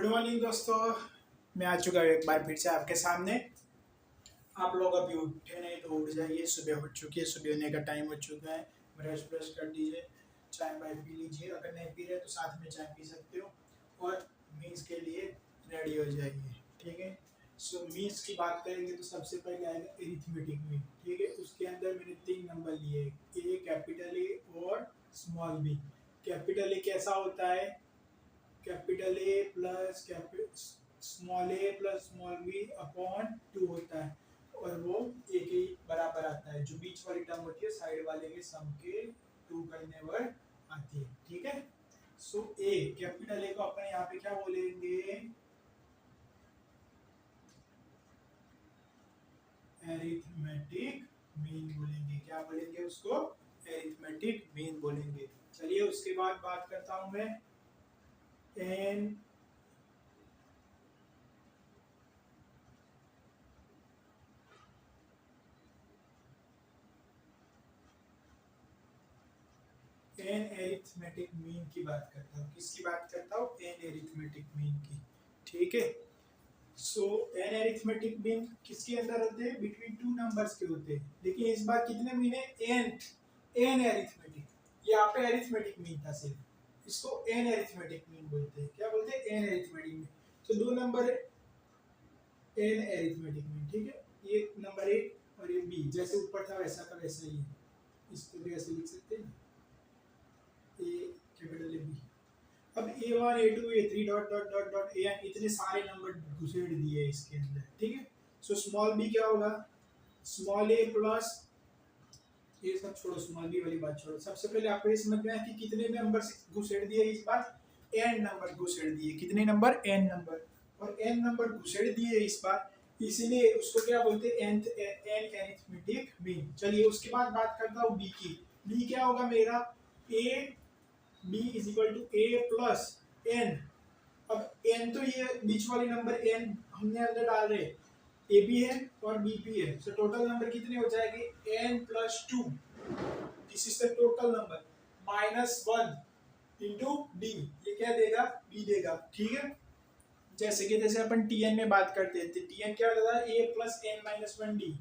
Good morning दोस्तों, मैं आ चुका हूँ एक बार फिर से आपके सामने। आप लोग अभी उठे नहीं तो उठ जाइए, सुबह हो चुकी है, सुबह होने का टाइम हो चुका है। ब्रश ब्रश कर दीजिए, चाय वाय पी लीजिए, अगर नहीं पी रहे तो साथ में चाय पी सकते हो और मील्स के लिए रेडी हो जाइए। ठीक है, सो मील्स की बात करेंगे तो सबसे पहले आएगा एरिथमेटिक मील। ठीक है, उसके अंदर मैंने 3 नंबर लिए, ए कैपिटल ए और स्मॉल बी। कैपिटल ए कैसा होता है? Capital A plus small A plus small B upon 2 होता है और वो एक ही बराबर आता है। जो बीच वाली टर्म होती है साइड वाले के सम के 2 करने पर आती है। ठीक है, सो ए कैपिटल ए को अपन यहाँ पे क्या बोलेंगे? एरिथमेटिक मीन बोलेंगे। क्या बोलेंगे उसको? एरिथमेटिक मीन बोलेंगे। चलिए उसके बाद बात करता हूं मैं एन एन एरिथमेटिक मीन की बात करता हूँ। किसकी बात करता हूँ? एन एरिथमेटिक मीन की। ठीक है, सो एन एरिथमेटिक मीन किसके अंदर होते हैं? बिटवीन 2 नंबर्स के होते हैं। लेकिन इस बार कितने मीन है? N arithmetic. यहाँ पे एरिथमेटिक मीन था सिर्फ, इसको एन एरिथमेटिक मीन बोलते हैं। क्या बोलते हैं? N arithmetic mean. तो 2 नंबर है एन एरिथमेटिक मीन। ठीक है, ये नंबर ए और ये बी, जैसे ऊपर था वैसा का वैसा ही है। इसको भी ऐसे लिख सकते हैं, ए कैपिटल ए बी। अब A1 A2 A3 dot dot dot dot n, इतने सारे नंबर घुसेड़ दिए इसके अंदर। ठीक है, सो स्मॉल बी क्या होगा? स्मॉल ए प्लस, ये सब छोड़ो, स्मॉल बी वाली बात छोड़ो। सबसे पहले आपको ये समझ में आया कि कितने नंबर घुसेड़ दिए इस बार? एन नंबर घुसेड़ दिए। कितने नंबर? N number. और एन नंबर घुसेड़ दिए इस बार, इसीलिए उसको क्या बोलते हैं? N arithmetic mean. चलिए उसके बाद बात करता हूँ बी की। बी क्या होगा मेरा? A B is equal to A plus n. अब एन तो ये बीच वाली नंबर एन हमने अंदर डाल रहे, ए बी है और बी पी है। सो टोटल नंबर कितने हो जाएंगे? N plus 2, this is the total number, minus 1 into D. ये क्या देगा? बी देगा। ठीक है, जैसे कि जैसे अपन टीएन में बात करते थे, टीएन क्या होता था? ए प्लस एन माइनस 1 डी।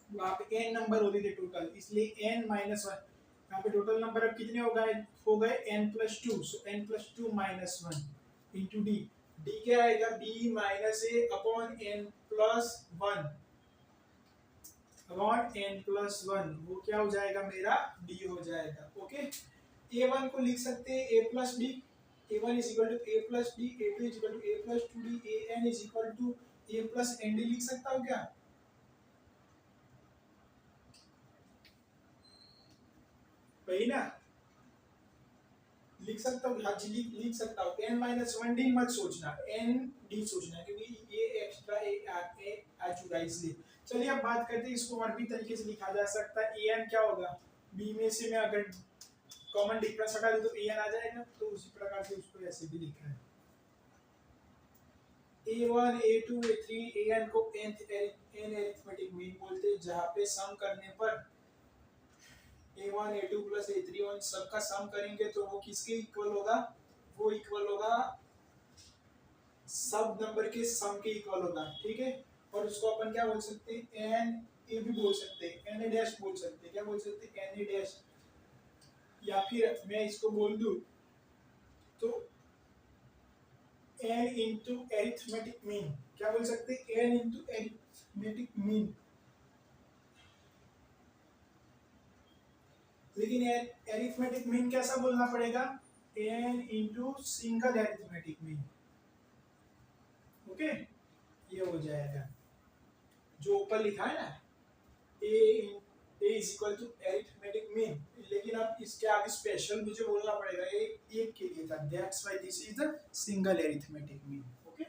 वहां पे एन नंबर होते थे टोटल, इसलिए एन माइनस 1। यहाँ पे टोटल नंबर अब कितने हो गए N plus 2। So N plus 2 minus 1 into D. D क्या आएगा? B minus A upon N plus 1 upon N plus 1। वो क्या हो जाएगा मेरा? डी हो जाएगा। ओके, ए वन को लिख सकते हैं A plus D. A one is equal to A plus D, A two is equal to A plus 2 D, A N is equal to A plus N D. लिख सकता हूँ क्या? वही ना, लिख सकता हूँ। हाँ जी, लिख सकता हूँ। एन माइनस 1 डी मत सोचना, एन डी सोचना, क्योंकि ये एक्स्ट्रा ए आ चुका है इसलिए। चलिए अब बात करते हैं, इसको और भी तरीके से लिखा जा सकता है। ए एन क्या होगा? बी में से मैं अगर कॉमन डिफरेंस हटा दूं तो ए एन आ जाएगा। तो उसी प्रकार से उसको ऐसे भी लिखा है, A1 A2 A3 एन को एन एरिथमेटिक मीन बोलते हैं, जहाँ पे सम करने पर A1 A2 प्लस A3 और सबका सम करेंगे तो वो किसके इक्वल होगा? वो इक्वल होगा सब नंबर के सम के इक्वल होगा। ठीक है, और उसको अपन क्या बोल सकते हैं? एन ए भी बोल सकते हैं, एन ए डैश बोल सकते हैं। क्या बोल सकते हैं? N A dash. या फिर मैं इसको बोल दूं तो एन इंटू एरिथमेटिक मीन। क्या बोल सकते हैं? N into arithmetic mean. लेकिन एरिथमेटिक मीन कैसा बोलना पड़ेगा? N into single arithmetic mean. Okay, ये हो जाएगा जो ऊपर लिखा है ना, A is equal to arithmetic mean. लेकिन अब इसके आगे स्पेशल मुझे बोलना पड़ेगा, ये एक के लिए था, that's why this is the single arithmetic mean. Okay,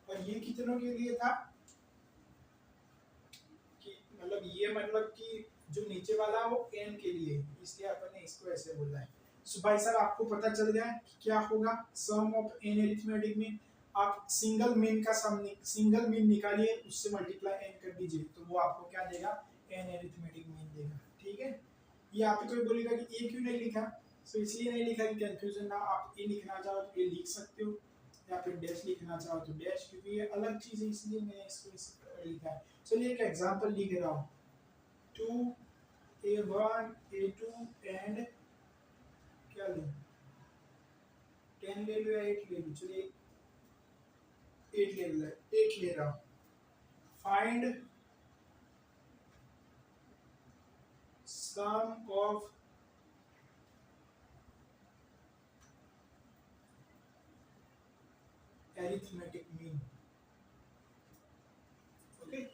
और ये कितनों के लिए था? कि मतलब ये मतलब कि जो नीचे वाला वो एन के लिए, इसलिए अपन ने इसको ऐसे बोला है। सो भाई साहब आपको पता चल गया कि क्या होगा सम ऑफ एन एरिथमेटिक मीन। आप सिंगल मीन निकालिए, उससे मल्टीप्लाई एन कर दीजिए, तो वो आपको क्या देगा? एन एरिथमेटिक मीन देगा। ठीक है, ये आप ही कोई बोलेगा कि ए क्यों नहीं लिखा? सो इसलिए नहीं लिखा कि कंफ्यूजन ना, आप ए लिखना चाहो तो ए लिख सकते हो, या फिर डैश लिखना चाहो तो डैश, क्योंकि ये अलग चीज है इसलिए मैंने इसको इस पर लिखा है। चलिए एक एग्जांपल लिख रहा हूँ, 2a1 a2 एंड क्या लूँ, 10 ले लो या 8 ले लो, चलिए 8 ले रहा हूँ। Find sum of arithmetic mean। Okay,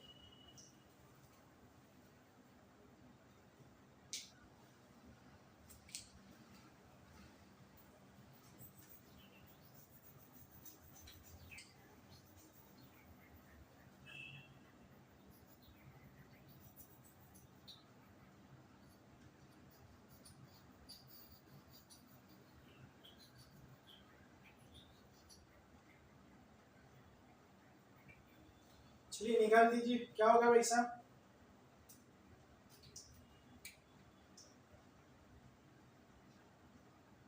चलिए निकाल दीजिए, क्या होगा भाई साहब,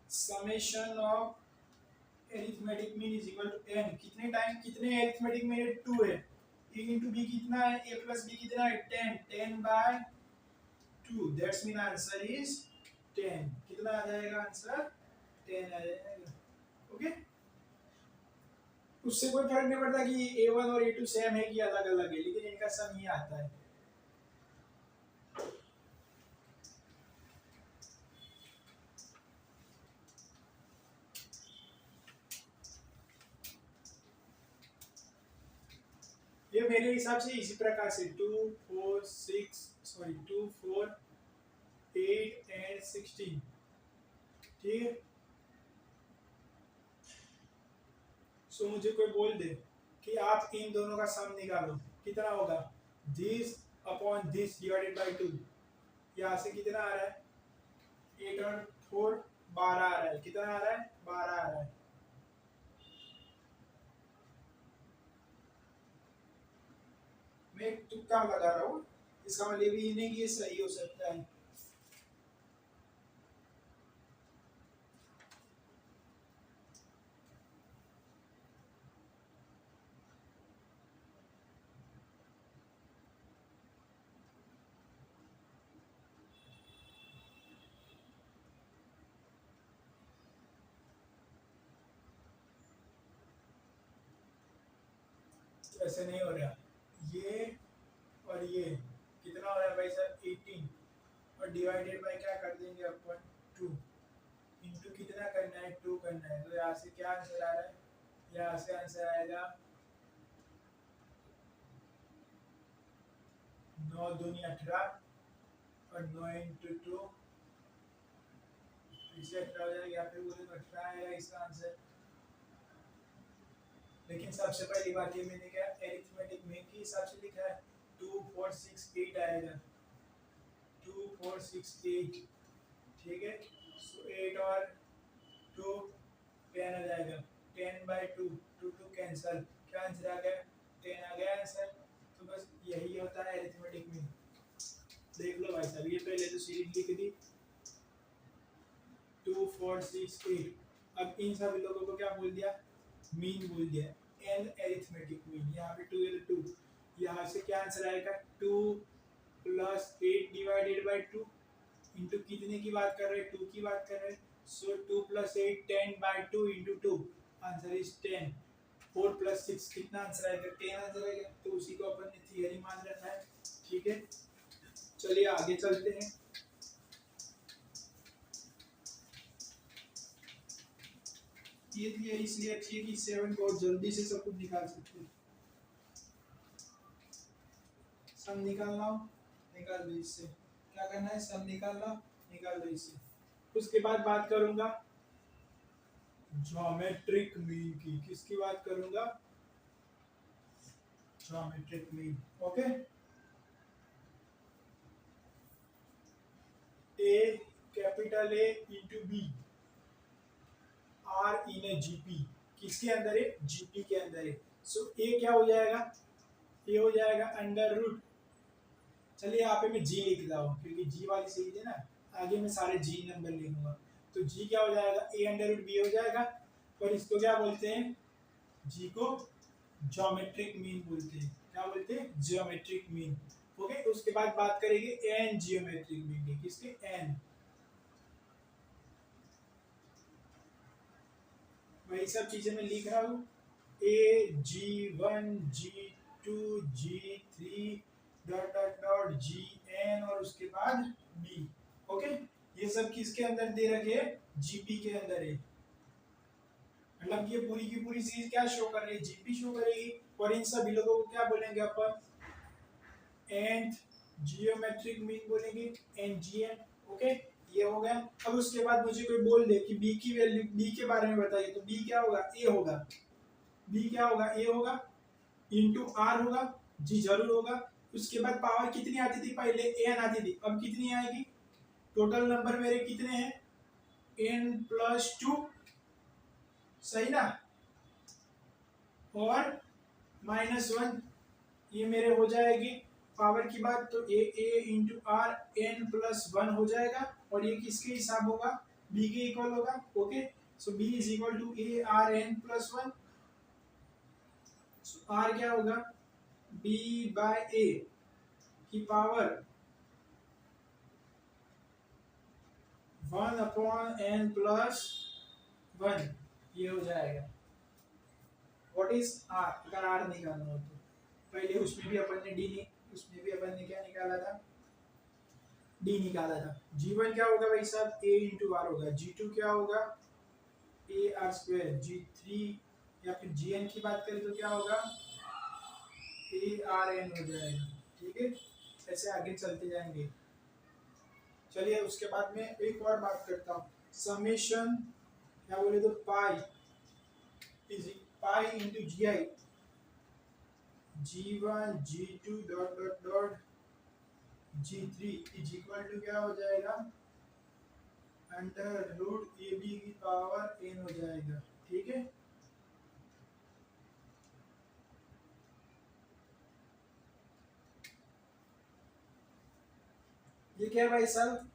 summation of arithmetic mean is equal to n, कितने टाइम कितने एरिथमेटिक मीन 2 है, a into b कितना है, a plus b कितना है 10, 10 by 2, that's mean answer is 10। कितना आ जाएगा आंसर, 10 आ जाएगा। ओके, उससे कोई फर्क नहीं पड़ता कि a1 और a2 सेम है कि अलग अलग है, लेकिन इनका सम ही आता है। ये मेरे हिसाब से इसी प्रकार से 2 4 8 एंड 16, ठीक है। सो मुझे कोई बोल दे कि आप इन दोनों का सम निकालो, कितना होगा, this upon this divided by 2, यहाँ से कितना आ रहा है, 8 और 4 12 आ रहा है, कितना आ रहा है 12 आ रहा है। मैं एक तुक्का लगा रहा हूँ, इसका मतलब ये नहीं कि ये सही हो सकता है। ऐसे नहीं हो रहा, ये और ये कितना हो रहा है भाई साहब 18, और डिवाइडेड बाय क्या कर देंगे अपन 2, इनटू कितना करना है 2 करना है, तो यहाँ से क्या आंसर आ रहा है, यहाँ से आंसर आएगा 9 दूनी 18 और 9 इंटू 2 इसे 18 हो जाएगा, या फिर बोले तो 18 आएगा इसका आंसर। लेकिन सबसे पहली बात ये मैंने क्या एरिथमेटिक मीन के हिसाब से लिखा है, 2 4 6 8 आएगा, 2 4 6 8, ठीक है। सो 8 और 2 10 आ जाएगा, 10 by 2 2 2 कैंसिल, क्या आंसर आ गया 10 आ गया आंसर। तो बस यही होता है एरिथमेटिक मीन। देख लो भाई साहब, ये पहले तो सीरीज लिख दी 2 4 6 8, अब इन सभी लोगों को क्या बोल दिया, मीन बोल दिया, एन एरिथमेटिक मीन। यहाँ पे 2 है तो 2, यहाँ से क्या आंसर आएगा 2 प्लस 8 डिवाइडेड बाय 2 इंटू कितने की बात कर रहे हैं 2 की बात कर रहे हैं, so 2 plus 8 10 by 2 into 2, answer is 10। 4 plus 6 कितना आंसर आएगा 10 आंसर आएगा, तो उसी को अपन ने थियरी मान रखा है, ठीक है। चलिए आगे चलते हैं। ये थियरी इसलिए अच्छी है कि 7 को जल्दी से सब कुछ निकाल सकते हैं। सम निकालना हो निकाल दो, इससे क्या करना है, सम निकालना निकाल दो इससे। उसके बाद बात करूंगा ज्योमेट्रिक मीन की, किसकी बात करूंगा, geometric mean. Okay, A capital A into B are in A GP, किसके अंदर है, जीपी के अंदर है। सो ए क्या हो जाएगा, ए हो जाएगा अंडर रूट, चलिए यहाँ पे मैं जी लिख रहा हूँ क्योंकि जी वाली सीरीज है ना, आगे मैं सारे जी नंबर लिखूंगा, तो जी क्या हो जाएगा ए अंडर रूट बी हो जाएगा, और इसको क्या बोलते हैं जी को ज्योमेट्रिक मीन बोलते हैं। क्या बोलते हैं? Geometric mean. ओके, उसके बाद बात करेंगे एन जियोमेट्रिक मीन की। किसके? एन। वही सब चीजें मैं लिख रहा हूँ। G1 G2 G3 dot dot dot Gn और उसके बाद B। ओके, ये सब किसके अंदर दे रखे हैं? जीपी के अंदर है। मतलब ये पूरी की पूरी चीज क्या शो कर रही है? जीपी शो करेगी। और इन सभी लोगों को क्या बोलेंगे अपन? nth जियोमेट्रिक मीन बोलेंगे, NGN। ओके, ये हो गया। अब उसके बाद मुझे कोई बोल दे कि बी की वैल्यू, बी के बारे में बताइए, तो बी क्या होगा? ए होगा। बी क्या होगा? ए होगा इंटू आर होगा, जी जरूर होगा। उसके बाद पावर कितनी आती थी? पहले एन आती थी, अब कितनी आएगी? टोटल नंबर मेरे कितने हैं? n+2, सही ना? और -1, ये मेरे हो जाएगी पावर की बात, तो ए इंटू आर n+1 हो जाएगा। और ये किसके हिसाब होगा? बी के इक्वल होगा। Okay, so B is equal to A R n+1। R क्या होगा? बी बाय ए की पावर 1/n+1, ये हो जाएगा। What is R? अगर आर निकालना हो तो पहले उसमें भी अपन ने डी नहीं, उसमें भी अपन ने क्या निकाला था? डी निकाला था। G1 क्या होगा भाई साहब? a इंटू आर होगा। G2 क्या होगा? A R square. G3 या फिर Gn की बात करें तो क्या होगा? ए आर एन हो जाएगा। ठीक है, ऐसे आगे चलते जाएंगे। चलिए, उसके बाद में एक और बात करता हूँ। समेशन क्या बोले तो pi is pi into G I, G1 G2 dot dot dot G3 is equal to क्या हो जाएगा? अंडर रूट ए बी की पावर एन हो जाएगा। ठीक है, ये क्या है भाई साहब?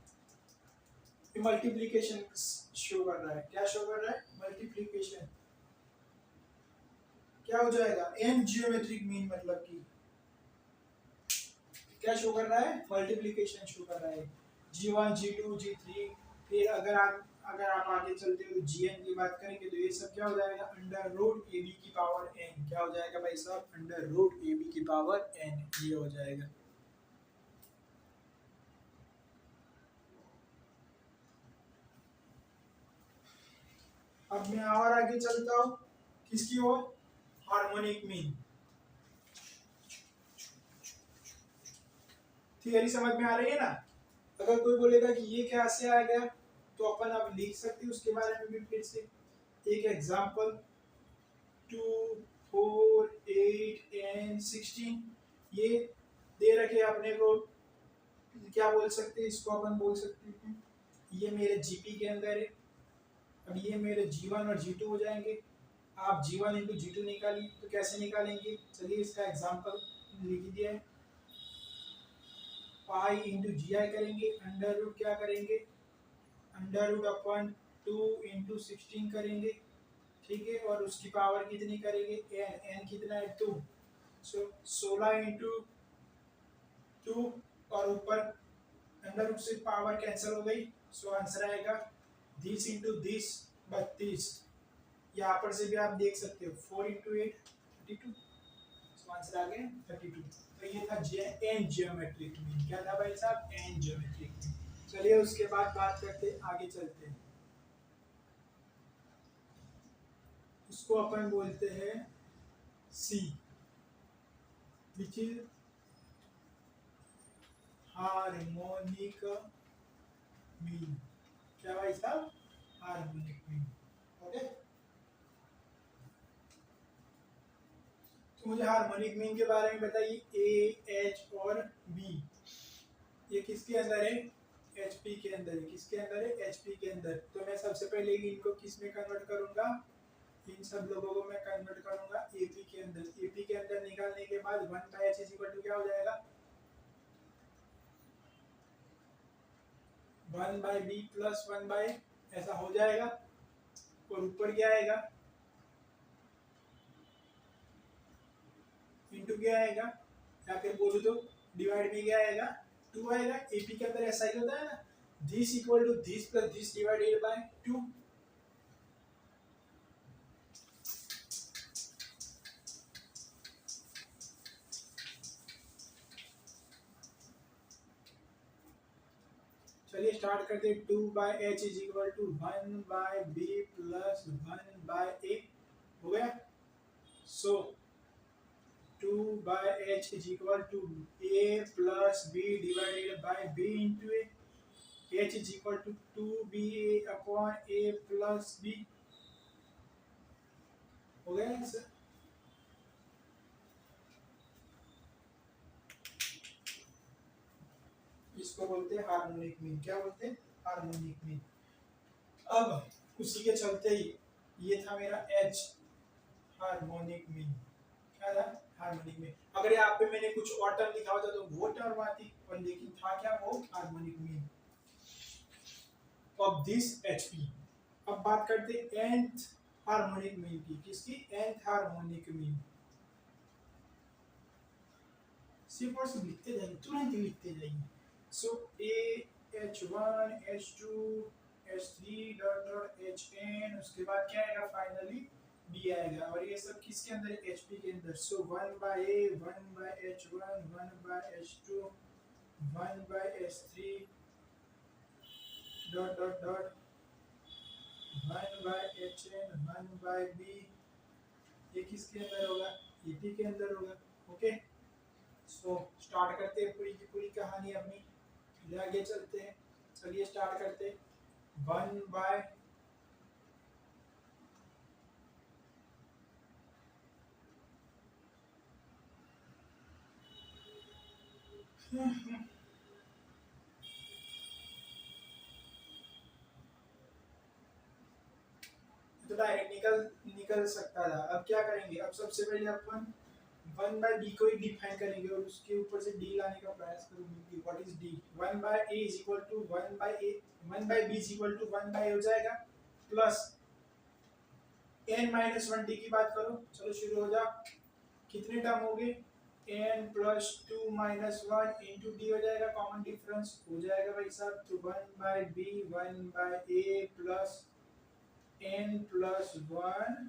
ये मल्टीप्लिकेशन शो कर रहा है। क्या शो कर रहा है? मल्टीप्लिकेशन। क्या हो जाएगा? एन जियोमेट्रिक मीन, मतलब कि क्या शो कर रहा है? मल्टीप्लिकेशन शो कर रहा है। G1 G2 G3। फिर अगर आप आगे चलते हो Gn की बात करेंगे तो ये सब क्या हो जाएगा? अंडर रूट ए बी की पावर n। क्या हो जाएगा भाई साहब? अंडर रूट ए बी की पावर n, ये हो जाएगा। अब मैं और आगे चलता हूँ, किसकी ओर? Harmonic mean. थियरी समझ में आ रही है ना? अगर कोई बोलेगा कि ये कैसे आ गया, तो अपन अब लिख सकते हैं उसके बारे में भी फिर से एक एग्जांपल। 2 4 8 एंड 16 ये दे रखे अपने को। क्या बोल सकते हैं इसको? अपन बोल सकते हैं ये मेरे जीपी के अंदर है। अब ये मेरे G1 और G2 हो जाएंगे। आप G1 इंटू G2 निकालिए, तो कैसे निकालेंगे? चलिए, इसका एग्जांपल लिख दिया है। पाई इंटू जी आई करेंगे, अंडर रूट क्या करेंगे? अंडर रूट अपन 2 इंटू 16 करेंगे। ठीक है, और उसकी पावर कितनी करेंगे? n कितना है? 2। सो 16 इंटू 2, और ऊपर अंडर रूट से पावर कैंसिल हो गई। सो आंसर आएगा दिस इंटू दिस 32। यहाँ पर से भी आप देख सकते हो 4 इंटू 8 32। सो आंसर आ गया 32। तो ये था एन जियोमेट्रिक मीन। क्या था भाई साहब? N geometric mean. चलिए, उसके बाद बात करते हैं, आगे चलते हैं। उसको अपन बोलते हैं सी, विच इज हार्मोनिक मीन। क्या भाई साहब? Harmonic mean. ओके, तो मुझे हार्मोनिक मीन के बारे में बताइए। ए, एच और बी, ये किसके अंदर है? एचपी के अंदर है। किसके अंदर है? एचपी के अंदर। तो मैं सबसे पहले इनको किस में कन्वर्ट करूंगा? इन सब लोगों को मैं कन्वर्ट करूंगा एपी के अंदर। एपी के अंदर निकालने के बाद 1/h इज इक्वल टू क्या हो जाएगा? 1/b प्लस 1/, ऐसा हो जाएगा। और ऊपर क्या आएगा? इंटू क्या आएगा, या फिर बोलो तो डिवाइड में क्या आएगा, 2 आएगा। एपी के अंदर ऐसा ही होता है ना, this equal to this plus this divided by 2। चलिए स्टार्ट करते हैं। 2 by H is equal to 1 by B plus 1 by A, हो गया। So 2 by H is equal to A plus B divided by B into A, H is equal to 2ba upon A plus B, हो गया answer. इसको बोलते हैं harmonic mean. क्या बोलते हैं, हार्मोनिक मीन। अब उसी के चलते ही ये था मेरा एच, हार्मोनिक मीन। क्या था, हार्मोनिक मीन। अगर यहाँ पे मैंने कुछ और टर्म लिखा होता तो वो टर्म आती, और लेकिन था क्या, वो harmonic mean of this HP. अब बात करते हैं nth हार्मोनिक मीन की। किसकी, nth हार्मोनिक मीन। सिर्फ और सिर्फ लिखते जाइए, तुरंत ही लिखते जाइए। सो ए h1 h2 h3 dot dot hn, उसके बाद क्या आएगा, फाइनली बी आएगा। और ये सब किसके अंदर, एचपी के अंदर। So 1 by A, 1 by h1, 1 by h2, 1 by h3 dot dot dot 1 by hn, 1 by B. ये किसके अंदर होगा, ईपी के अंदर होगा। ओके, सो स्टार्ट करते हैं पूरी की पूरी कहानी अपनी, फिर आगे चलते हैं। चलिए स्टार्ट करते हैं। 1 बाय तो डायरेक्ट निकल सकता था। अब क्या करेंगे, अब सबसे पहले अपन 1 बाय बी को ही डिफाइन करेंगे और उसके ऊपर से डी लाने का प्रयास करेंगे। What is D, 1 by A is equal to 1 by A, 1 by B is equal to 1 by हो जाएगा, प्लस n माइनस 1 डी की बात करो। चलो शुरू हो जाओ। कितने टर्म हो गए, n plus 2 minus 1 into D हो जाएगा, कॉमन डिफरेंस हो जाएगा भाई साहब। तो 1 by B, 1 by A plus n plus 1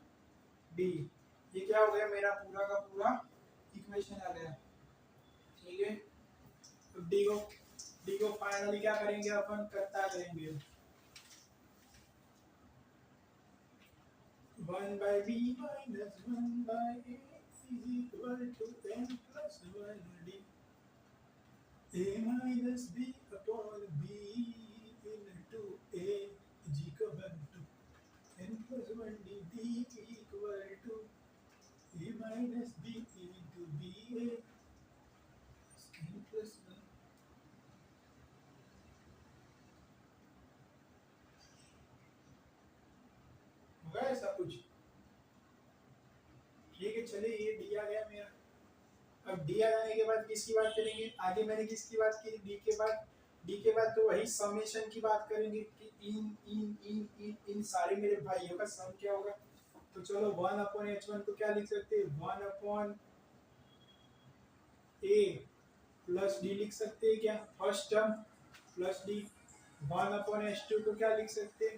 D. ये क्या हो गया, मेरा पूरा का पूरा इक्वेशन आ गया। ठीक है, तो डी को फाइनली क्या करेंगे, अपन करता करेंगे 1 by B minus 1 by A is equal to n plus 1 D, a minus b upon b into a is equal to n plus 1 d, d equal to a minus b into b a n plus 1। होगा ऐसा कुछ। ठीक है, चलिए ये D आ गया मेरा। अब डी आ जाने के बाद किसकी बात करेंगे, आगे मैंने किसकी बात की, डी के बाद तो वही समेशन की बात करेंगे कि इन सारे मेरे भाइयों का सम क्या होगा। तो चलो 1 अपॉन h1 को क्या लिख सकते हैं, 1 अपॉन ए प्लस डी लिख सकते हैं क्या, first term plus D. 1 upon h2 को क्या लिख सकते हैं,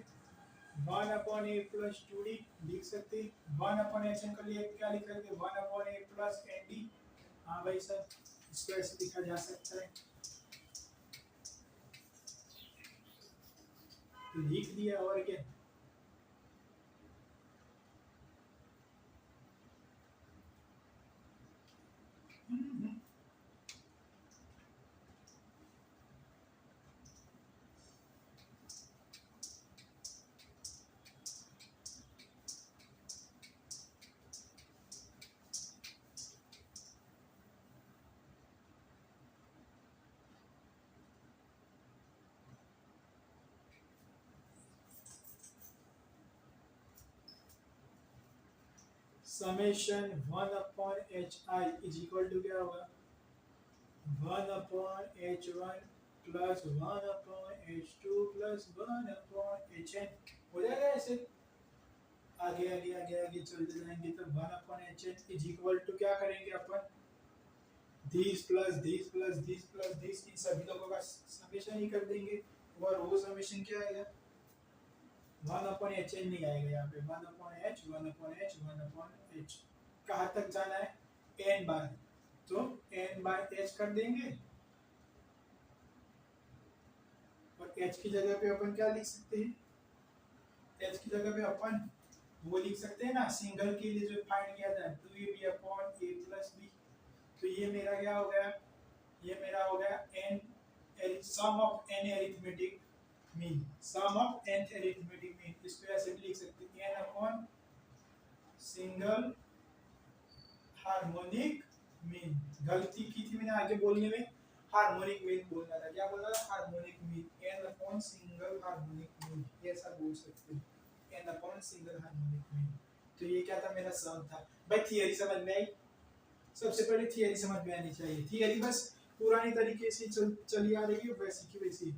1 अपॉन ए प्लस 2d लिख सकते हैं। 1 अपॉन hn के लिए क्या लिख सकते हैं, 1 अपॉन ए प्लस nd। हाँ भाई सर, इसको ऐसे लिखा जा सकता है, लिख दिया और क्या। Summation 1 upon H I is equal to क्या होगा, 1 upon h1 plus 1 upon h2 plus 1 upon hn। हो जाएगा ऐसे, आगे आगे आगे आगे चलते जाएंगे। तो 1 upon hn is equal to क्या करेंगे अपन, this plus this plus this plus this, इन सभी लोगों का समेशन ही कर देंगे और वो समेशन क्या आएगा, 1/h नहीं आएगा यहाँ पे, 1/h 1/h 1/h कहाँ तक जाना है, n बार, तो n/h कर देंगे और h की जगह पे अपन क्या लिख सकते हैं, h की जगह पे अपन वो लिख सकते हैं ना, सिंगल के लिए जो फाइंड किया था 2ab/a + b, तो ये मेरा क्या हो गया, ये मेरा हो गया n sum of n arithmetic mean, sum of n arithmetic mean, इसको ऐसे भी लिख सकते हैं n upon single harmonic mean, गलती की थी मैंने आगे बोलने में, हार्मोनिक मीन बोलना था, क्या बोला था, harmonic mean, n upon single harmonic mean, ये ऐसा बोल सकते हैं, n upon single harmonic mean. तो ये क्या था, मेरा सम था भाई। थियरी समझ में आई, सबसे पहले थियरी समझ में आनी चाहिए, थियरी बस पुरानी तरीके से चली आ रही है वैसी की वैसी।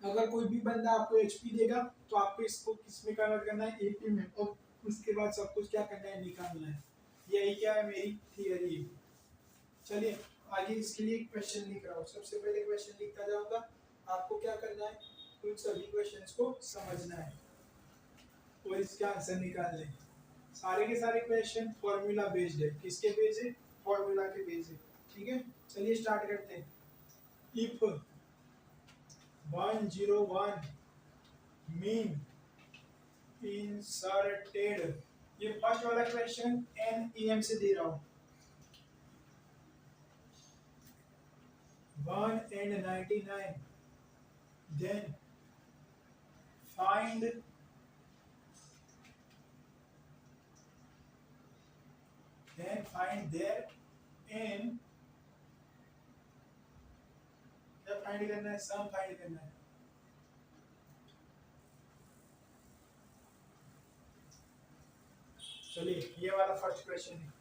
अगर कोई भी बंदा आपको एचपी देगा तो आपको इसको किस में कन्वर्ट करना है, एपी में, और उसके बाद सब कुछ क्या करना है, निकालना है। यही क्या है मेरी थियरी। चलिए आगे इसके लिए क्वेश्चन लिख रहा हूँ, सबसे पहले क्वेश्चन लिखता जाऊंगा, आपको क्या करना है, उन सभी क्वेश्चंस को समझना है और इसके आंसर निकालने हैं। सारे के सारे क्वेश्चन फॉर्मूला बेस्ड है, किसके बेस्ड है, फॉर्मूला के बेस्ड है, ठीक है। चलिए स्टार्ट करते हैं। इफ 101 मीन इंसर्टेड, ये फर्स्ट वाला क्वेश्चन NEM से दे रहा हूं, 1 and 99, then find their n, क्या फाइंड करना है, सम फाइंड करना है। चलिए ये वाला फर्स्ट क्वेश्चन है,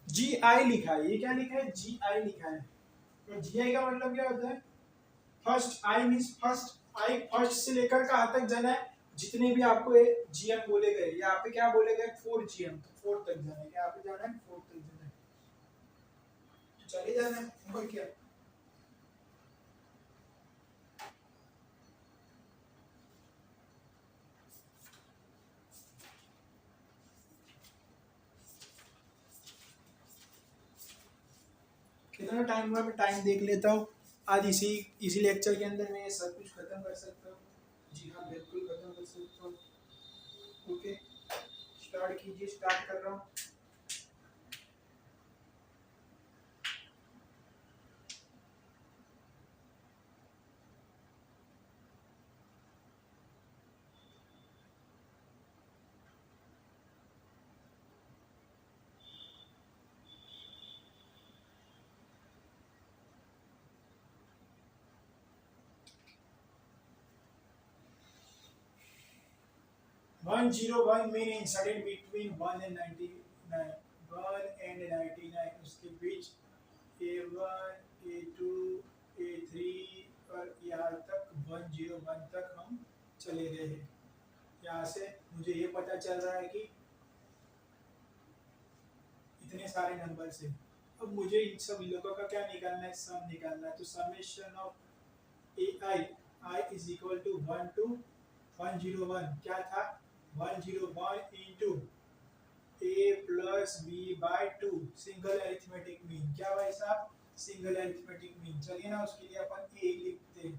GI लिखा है, ये क्या लिखा है, GI लिखा है। तो GI का मतलब क्या होता है, फर्स्ट आई मींस फर्स्ट, आई फर्स्ट से लेकर कहां तक जाना है, जितने भी आपको GM बोले गए, यहाँ पे क्या बोले गए 4 GM, 4 तक जाना है, यहाँ पे जाना है 4 तक जाना है, चले जाना है और क्या। कितना टाइम हुआ, मैं टाइम देख लेता हूँ, आज इसी लेक्चर के अंदर मैं सब कुछ खत्म कर सकता हूँ। जी हाँ बिल्कुल खत्म कर सकता हूँ। ओके स्टार्ट कीजिए, स्टार्ट कर रहा हूँ। One zero one mean incident between 1 and 99 उसके बीच A1 A2 A3 और यहाँ तक 101 तक हम चले गए हैं। यहाँ से मुझे ये पता चल रहा है कि इतने सारे नंबर से, अब मुझे इन सब लोगों का क्या निकालना है, सम निकालना है। तो summation of I is equal to 1 to 101 क्या था, 101 into a plus b by 2 single arithmetic mean, क्या भाई साहब, सिंगल अरिथमेटिक मीन। चलिए ना उसके लिए अपन a लिखते हैं,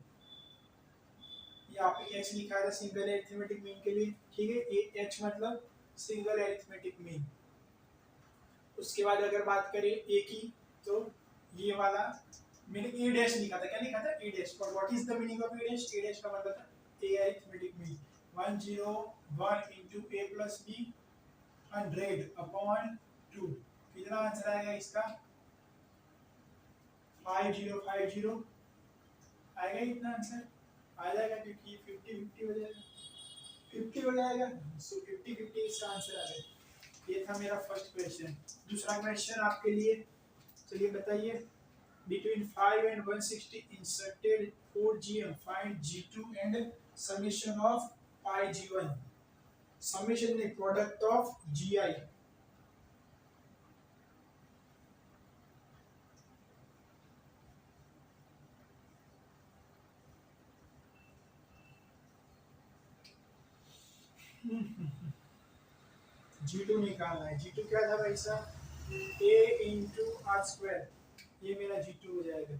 यहाँ पे एच लिखा था सिंगल एरिथमेटिक मीन के लिए, ठीक है, एच मतलब सिंगल एरिथमेटिक मीन। उसके बाद अगर बात करें ए की, तो ये वाला मैंने ए डैश लिखा था, क्या लिखा था, ए डैश। और what is the meaning of A dash? A dash का मतलब था ए arithmetic mean. 101 into a plus b 100/2। कितना आंसर आएगा इसका? 5050 आएगा। इतना आंसर आ जाएगा क्योंकि 50-50 हो जाएगा, 50 हो जाएगा। सो 50-50 इसका आंसर आ जाएगा। ये था मेरा फर्स्ट क्वेश्चन। दूसरा क्वेश्चन आपके लिए, चलिए बताइए। Between 5 and 160 inserted 4 gm, find g2 and summation of pi g1। summation नहीं, product of gi। g2 निकालना है। g2 क्या था भाई साहब? a into r square। ये मेरा g2 हो जाएगा।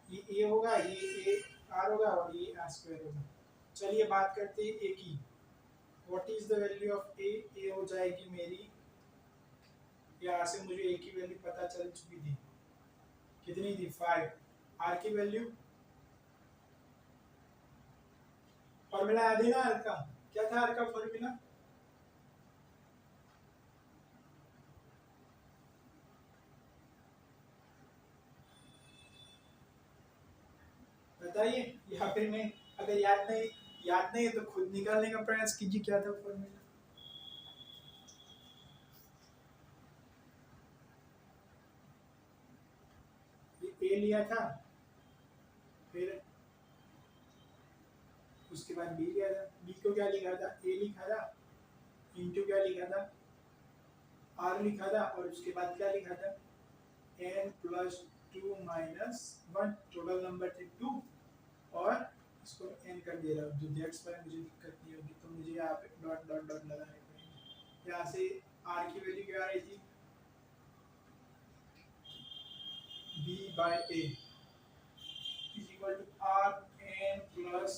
ये a होगा, ये a r होगा और ये r square होगा। चलिए बात करते हैं a की। What is the value of a? a हो जाएगी मेरी, यहाँ से मुझे a की वैल्यू पता चल चुकी थी, कितनी थी? 5। r की वैल्यू, फॉर्मूला याद है ना r का? क्या था r का फॉर्मूला? बताइए, या फिर मैं, अगर याद नहीं है तो खुद निकालने का प्रयास कीजिए। क्या था फॉर्मूला? ये a लिया था, फिर उसके बाद b लिया था। b को क्या लिखा था? a लिखा था, इनटू क्या लिखा था? r लिखा था, और उसके बाद क्या लिखा था? n plus 2 minus 1। Total number थे 2, और इसको n कर दे रहा हूँ, जो दैट्स वाई मुझे दिक्कत नहीं होगी। तो मुझे यहाँ पे डॉट डॉट डॉट लगाने पड़ेंगे। यहाँ से r की वैल्यू क्या आ रही थी? b by a is equal to r n plus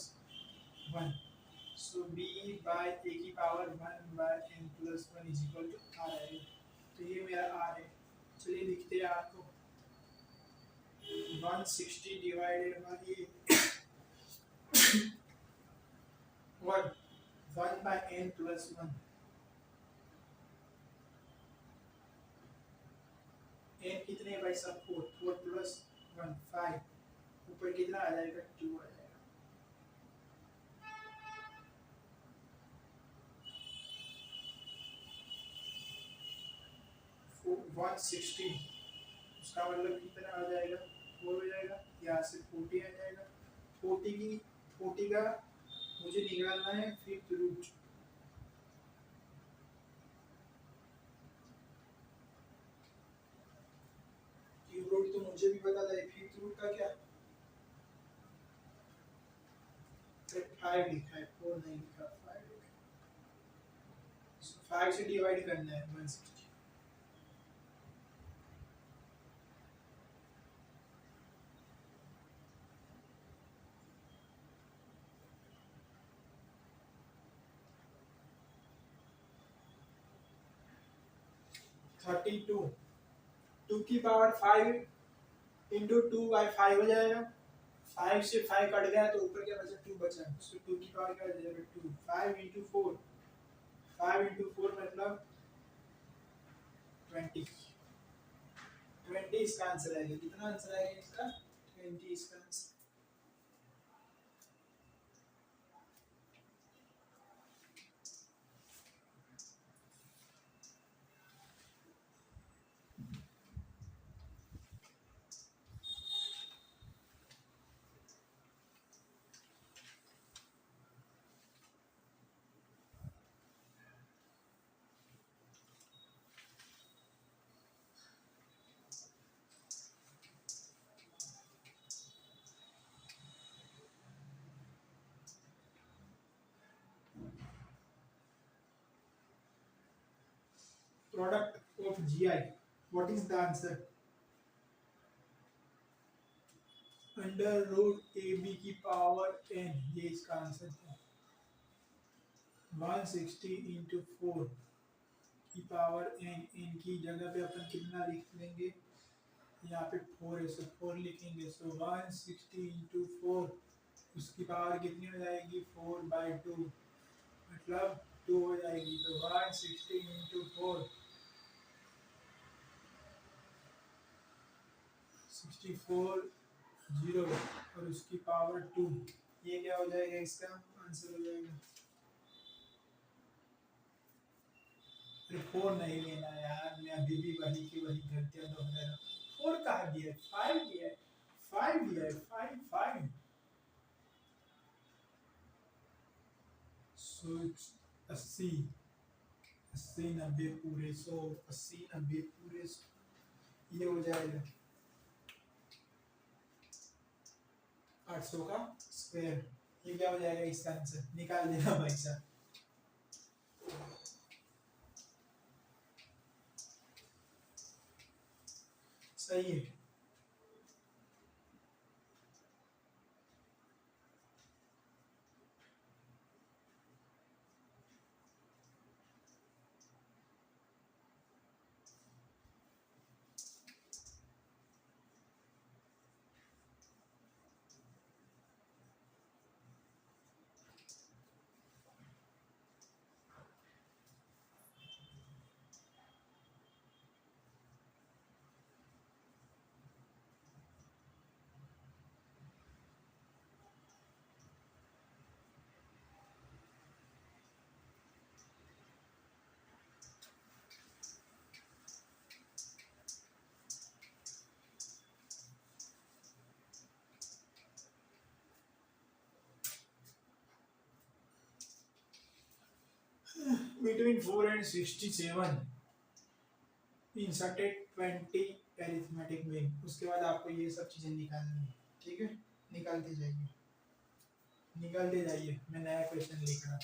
1। so b by a की power 1 by n plus 1 is equal to r है। तो ये मेरा r है। चलिए लिखते हैं r को। 160 divided by 1 1 by n plus 1। n कितने भाई सब? 4 4 प्लस 1 5। ऊपर कितना आ जाएगा? 2 आ जाएगा। 160, उसका मतलब कितना आ जाएगा? 4 हो जाएगा। यहाँ से 40 आ जाएगा। 40 का मुझे निकालना है फिफ्थ रूट। क्यूब रूट तो मुझे भी पता था, फिफ्थ रूट का क्या? 5 लिखा है, 4 नहीं लिखा, 5 लिखा है। 5 से डिवाइड करना है 160। 32 2 की पावर 5 इंटू 2 बाई 5 हो जाएगा। 5 से 5 कट गया तो ऊपर क्या बचा? 2 बचा। तो 2 की पावर क्या हो जाएगा? 2। 5 इंटू 4, 5 इंटू 4 मतलब 20। 20 इसका आंसर आएगा। कितना आंसर आएगा इसका? 20 इसका answer. Product of GI what is the answer? Under root A B की पावर एन, ये इसका आंसर है। 160 इंटू 4 की पावर एन, एन की जगह पे अपन कितना लिख लेंगे, यहाँ पे 4 है, सो 4 लिखेंगे। सो 160 इंटू 4, उसकी पावर कितनी हो जाएगी? 4/2, मतलब 2 हो जाएगी। तो 160 इंटू 4 64 जीरो, और उसकी पावर 2, ये क्या हो जाएगा? इसका आंसर हो जाएगा। अरे 4 नहीं लेना यार, मैं अभी भी वही की वही गलतियां दोहरा रहा हूँ। 4 कहाँ दिया है? 5 दिया है, 5 दिया है, 5 5। सो 80, 80 90 पूरे 100, 80 90 पूरे 100, ये हो जाएगा 800 का स्क्वायर। ये क्या हो जाएगा? इसका आंसर निकाल देना भाई साहब। सही है। Between 4 and 67 inserted 20 arithmetic mean. उसके बाद आपको ये सब चीजें निकालनी है, ठीक है? निकालते जाइए, निकालते जाइए, मैं नया क्वेश्चन लिख रहा हूँ।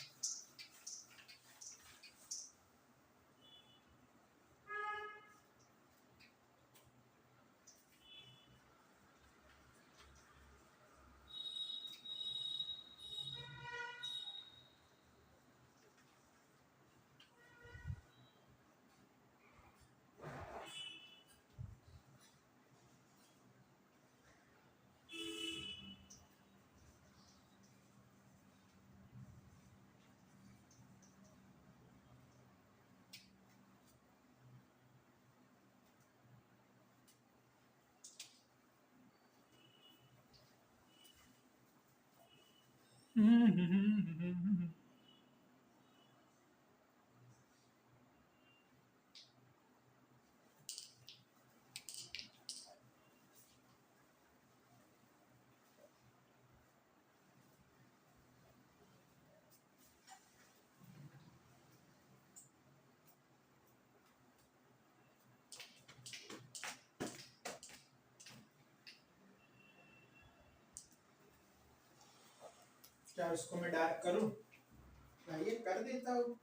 क्या उसको मैं डार्क करूं? ये कर देता हूँ।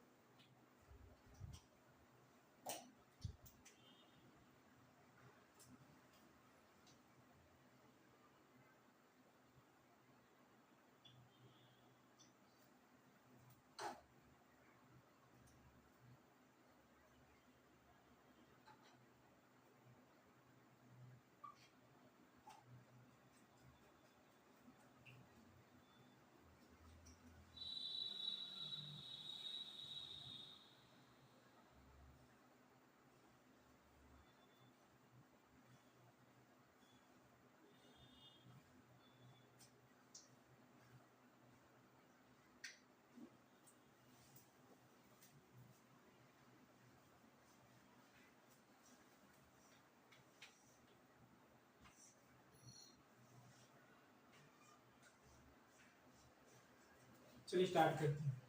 चलिए स्टार्ट करते हैं।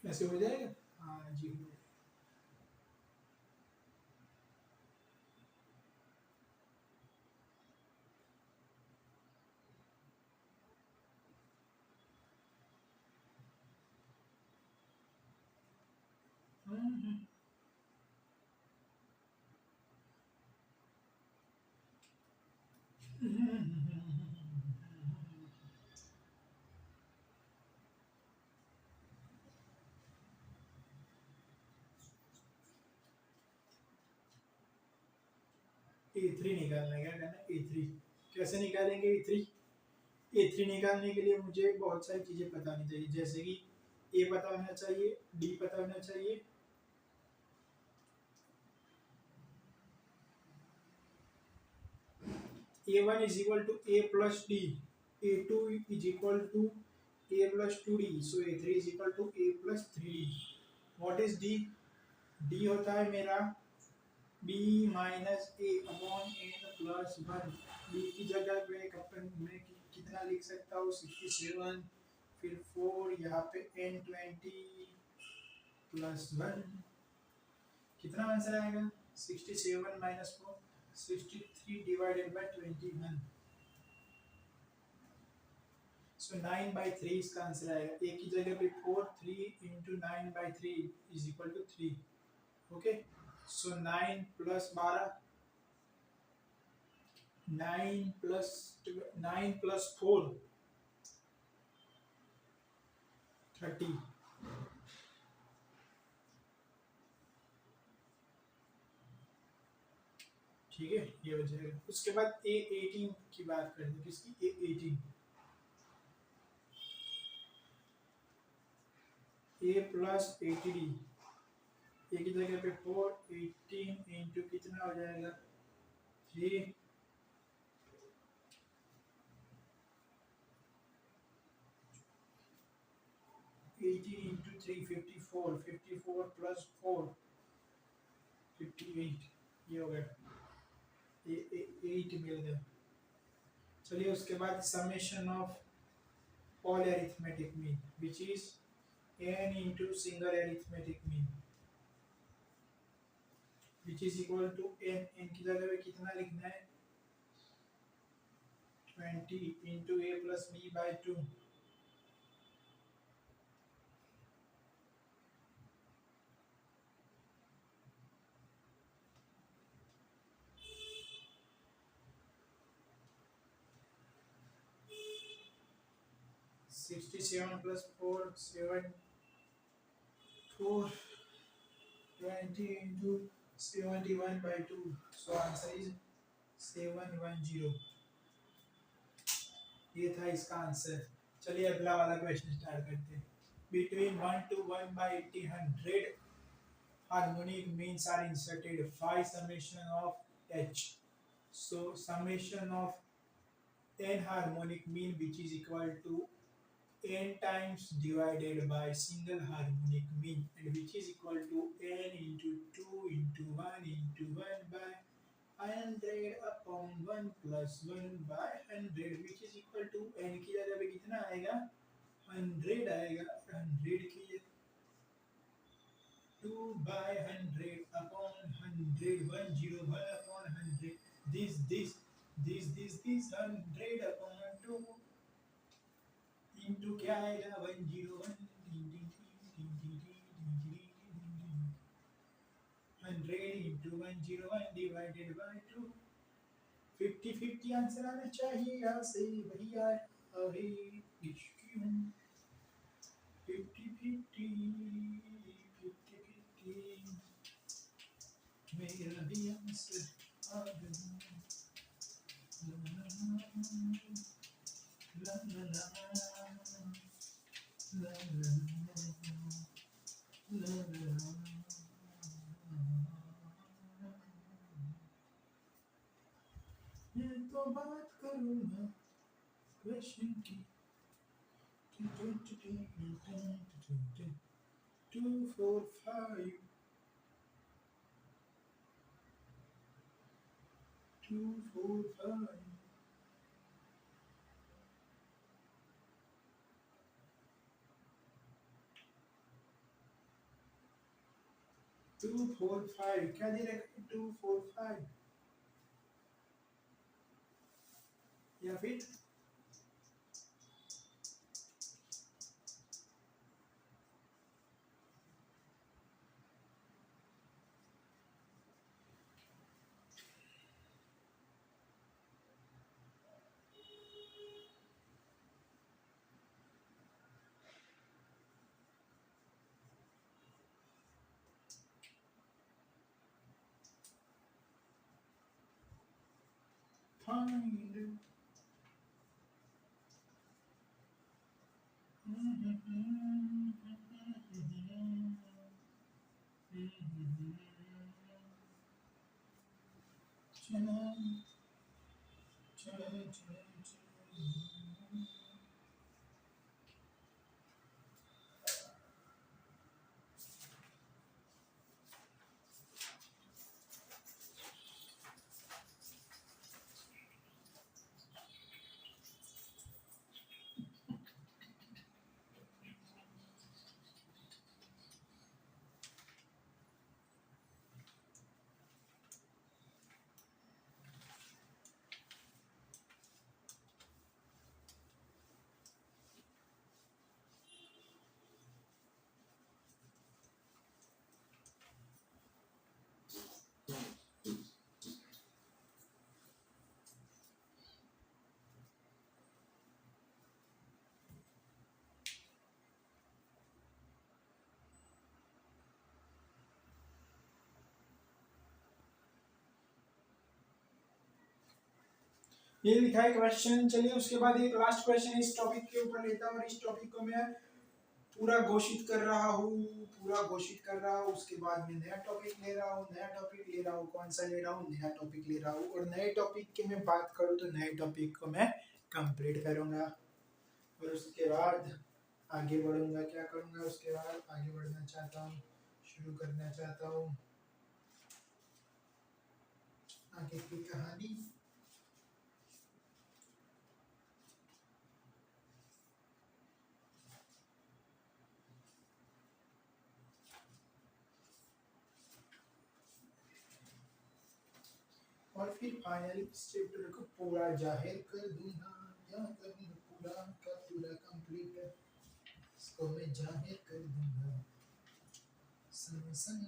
ऐसे हो जाएगा? हाँ जी। A3 निकालना है, क्या करना है? A3 कैसे निकालेंगे? A3 निकालने के लिए मुझे बहुत सारी चीजें पता होनी चाहिए, जैसे कि A पता होना चाहिए, D पता होना चाहिए, A1 is equal to A plus D, A2 is equal to A plus 2D, so A3 is equal to A plus 3D. What is D? D होता है मेरा B minus A upon N plus one. B की जगह पे मैं कितना लिख सकता हूँ? 67, फिर 4, यहाँ पे n20 प्लस वन, कितना आंसर आएगा? 67 माइनस 4, 63 डिवाइडेड बाय 21, सो 9/3 इसका आंसर आएगा। ए की जगह पे 4, 3 into 9/3 is equal to 3। Okay, so 9 plus 12, 9 plus 4 30, ठीक है, ये हो जाएगा। उसके बाद A18 की बात करते हैं, किसकी? A18, A प्लस 80D, ए की जगह पे 4, 18 इंटू कितना हो जाएगा? 3, 18 इंटू 3 54, 54 प्लस 4 58, ये हो गया। 8 मिल गया। चलिए, उसके बाद summation of all arithmetic mean which is n into single arithmetic mean which is equal to n की जगह पे कितना लिखना है? 20 into a plus b by 2, $67 plus 4, 7, 4, 20 into 71 by 2, so answer is 710। ये था इसका आंसर। चलिए अगला वाला क्वेश्चन स्टार्ट करते हैं। Between 1 to 1 by 80, 100 harmonic means are inserted. Find summation of h. So summation of n harmonic mean which is equal to n times divided by single harmonic mean and which is equal to n into 2 into 1 into 1 by 100 upon 1 plus 1 by 100 which is equal to n की जगह पे कितना आएगा? 100 आएगा। 100 की 2 by 100 upon 100, 101 upon 100, this 100 upon 2 into क्या आएगा? 101, 100 into 101 divided by 2, 50-50 answer आना चाहिए यहाँ से भैया। अरे क्यों 50-50, 50-50 मेरा भी आंसर आ गया। ला ला ला ला ला ला ला। मैं तो बात करूँगा क्वेश्चन की। 2 4 5 2 4 5 2 4 5 क्या दे रखा है? 2 4 5 या फिर find. ये लिखा है क्वेश्चन। चलिए उसके बाद एक लास्ट क्वेश्चन इस टॉपिक के ऊपर लेता हूँ और इस टॉपिक को मैं पूरा घोषित कर रहा हूँ। उसके बाद मैं नया टॉपिक ले रहा हूँ। कौन सा ले रहा हूँ? नया टॉपिक ले रहा हूँ। और नए टॉपिक की मैं बात करूँ तो नए टॉपिक को मैं कंप्लीट करूँगा और उसके बाद आगे बढ़ूंगा। क्या करूँगा उसके बाद? आगे बढ़ना चाहता हूँ, शुरू करना चाहता हूँ आगे की कहानी। और फिर फाइनली इस चैप्टर को पूरा जाहिर कर दूंगा। या कभी पूरा का पूरा कंप्लीट इसको मैं जाहिर कर दूंगा। समेशन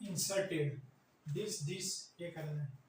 इंसर्टेड, दिस ये करना है।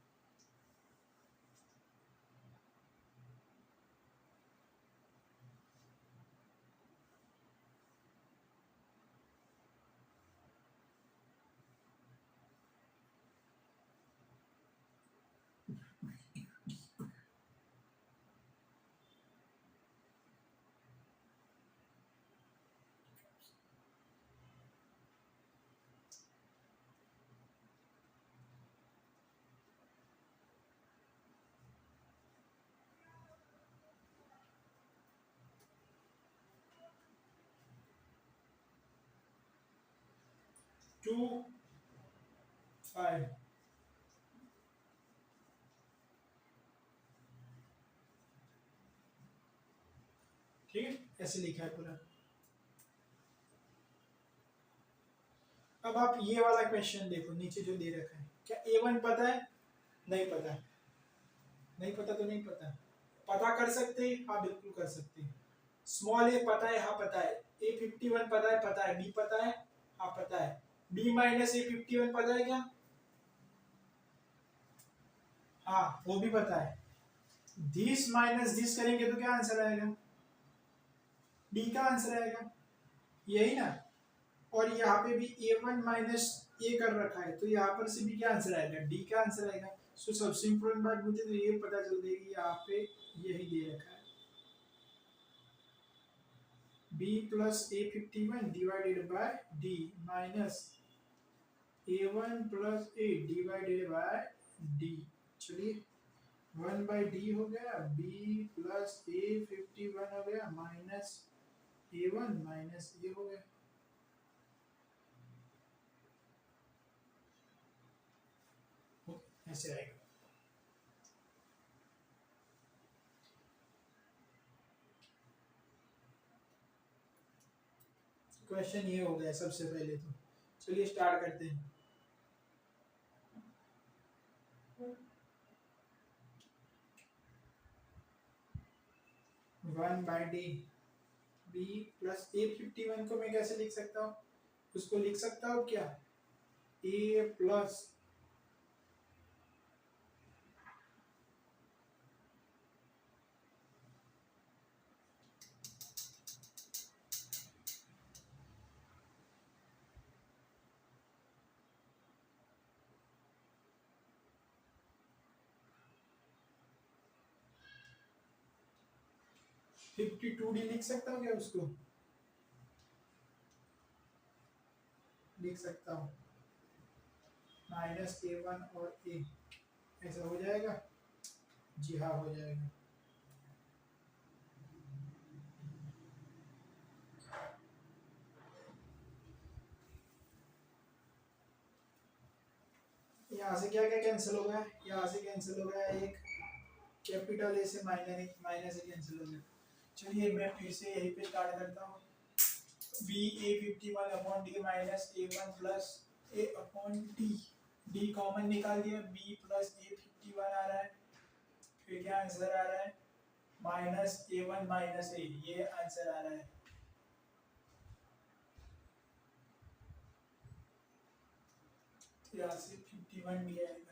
टू 5 ठीक है, ऐसे लिखा है पूरा। अब आप ये वाला क्वेश्चन देखो, नीचे जो दे रखा है, क्या A1 पता है? नहीं पता है। नहीं पता तो नहीं पता, पता कर सकते हैं, हाँ बिल्कुल कर सकते हैं। स्मॉल ए पता है, हाँ पता है। A51 पता है। B पता है, हाँ पता है। B माइनस A51 पता है क्या? हाँ वो भी पता है। दिस माइनस दिस करेंगे तो क्या आंसर आएगा? डी का आंसर आएगा, यही ना। और यहाँ पे भी A1 माइनस ए कर रखा है, तो यहाँ पर से भी क्या आंसर आएगा? डी का आंसर आएगा। सो सबसे इम्पोर्टेंट बात मुझे तो ये पता चल गई कि यहाँ पे यही दे रखा है, B plus A51 divided by D minus A1 plus A divided by D। चलिए 1/D हो गया, B प्लस A51 हो गया माइनस A1 माइनस A हो गया। ऐसे आएगा। क्वेश्चन ये हो गया सबसे पहले तो। चलिए स्टार्ट करते हैं। One by D, B plus A51 को मैं कैसे लिख सकता हूँ? उसको लिख सकता हूँ क्या? A प्लस 52D लिख सकता हूँ क्या? उसको लिख सकता हूँ माइनस A1 और A, ऐसा हो जाएगा? जी हाँ हो जाएगा। यहाँ से क्या क्या कैंसिल हो गया? यहाँ से कैंसिल हो गया एक, कैपिटल ए से माइनस ए कैंसिल हो गया। चलिए मैं फिर से यहीं पे स्टार्ट करता हूँ। B A51 upon D minus A1 plus A upon D, D common निकाल दिया, B प्लस A51 आ रहा है, फिर क्या आंसर आ रहा है? माइनस A1 माइनस A, ये आंसर आ रहा है। यहाँ से 51 भी आएगा।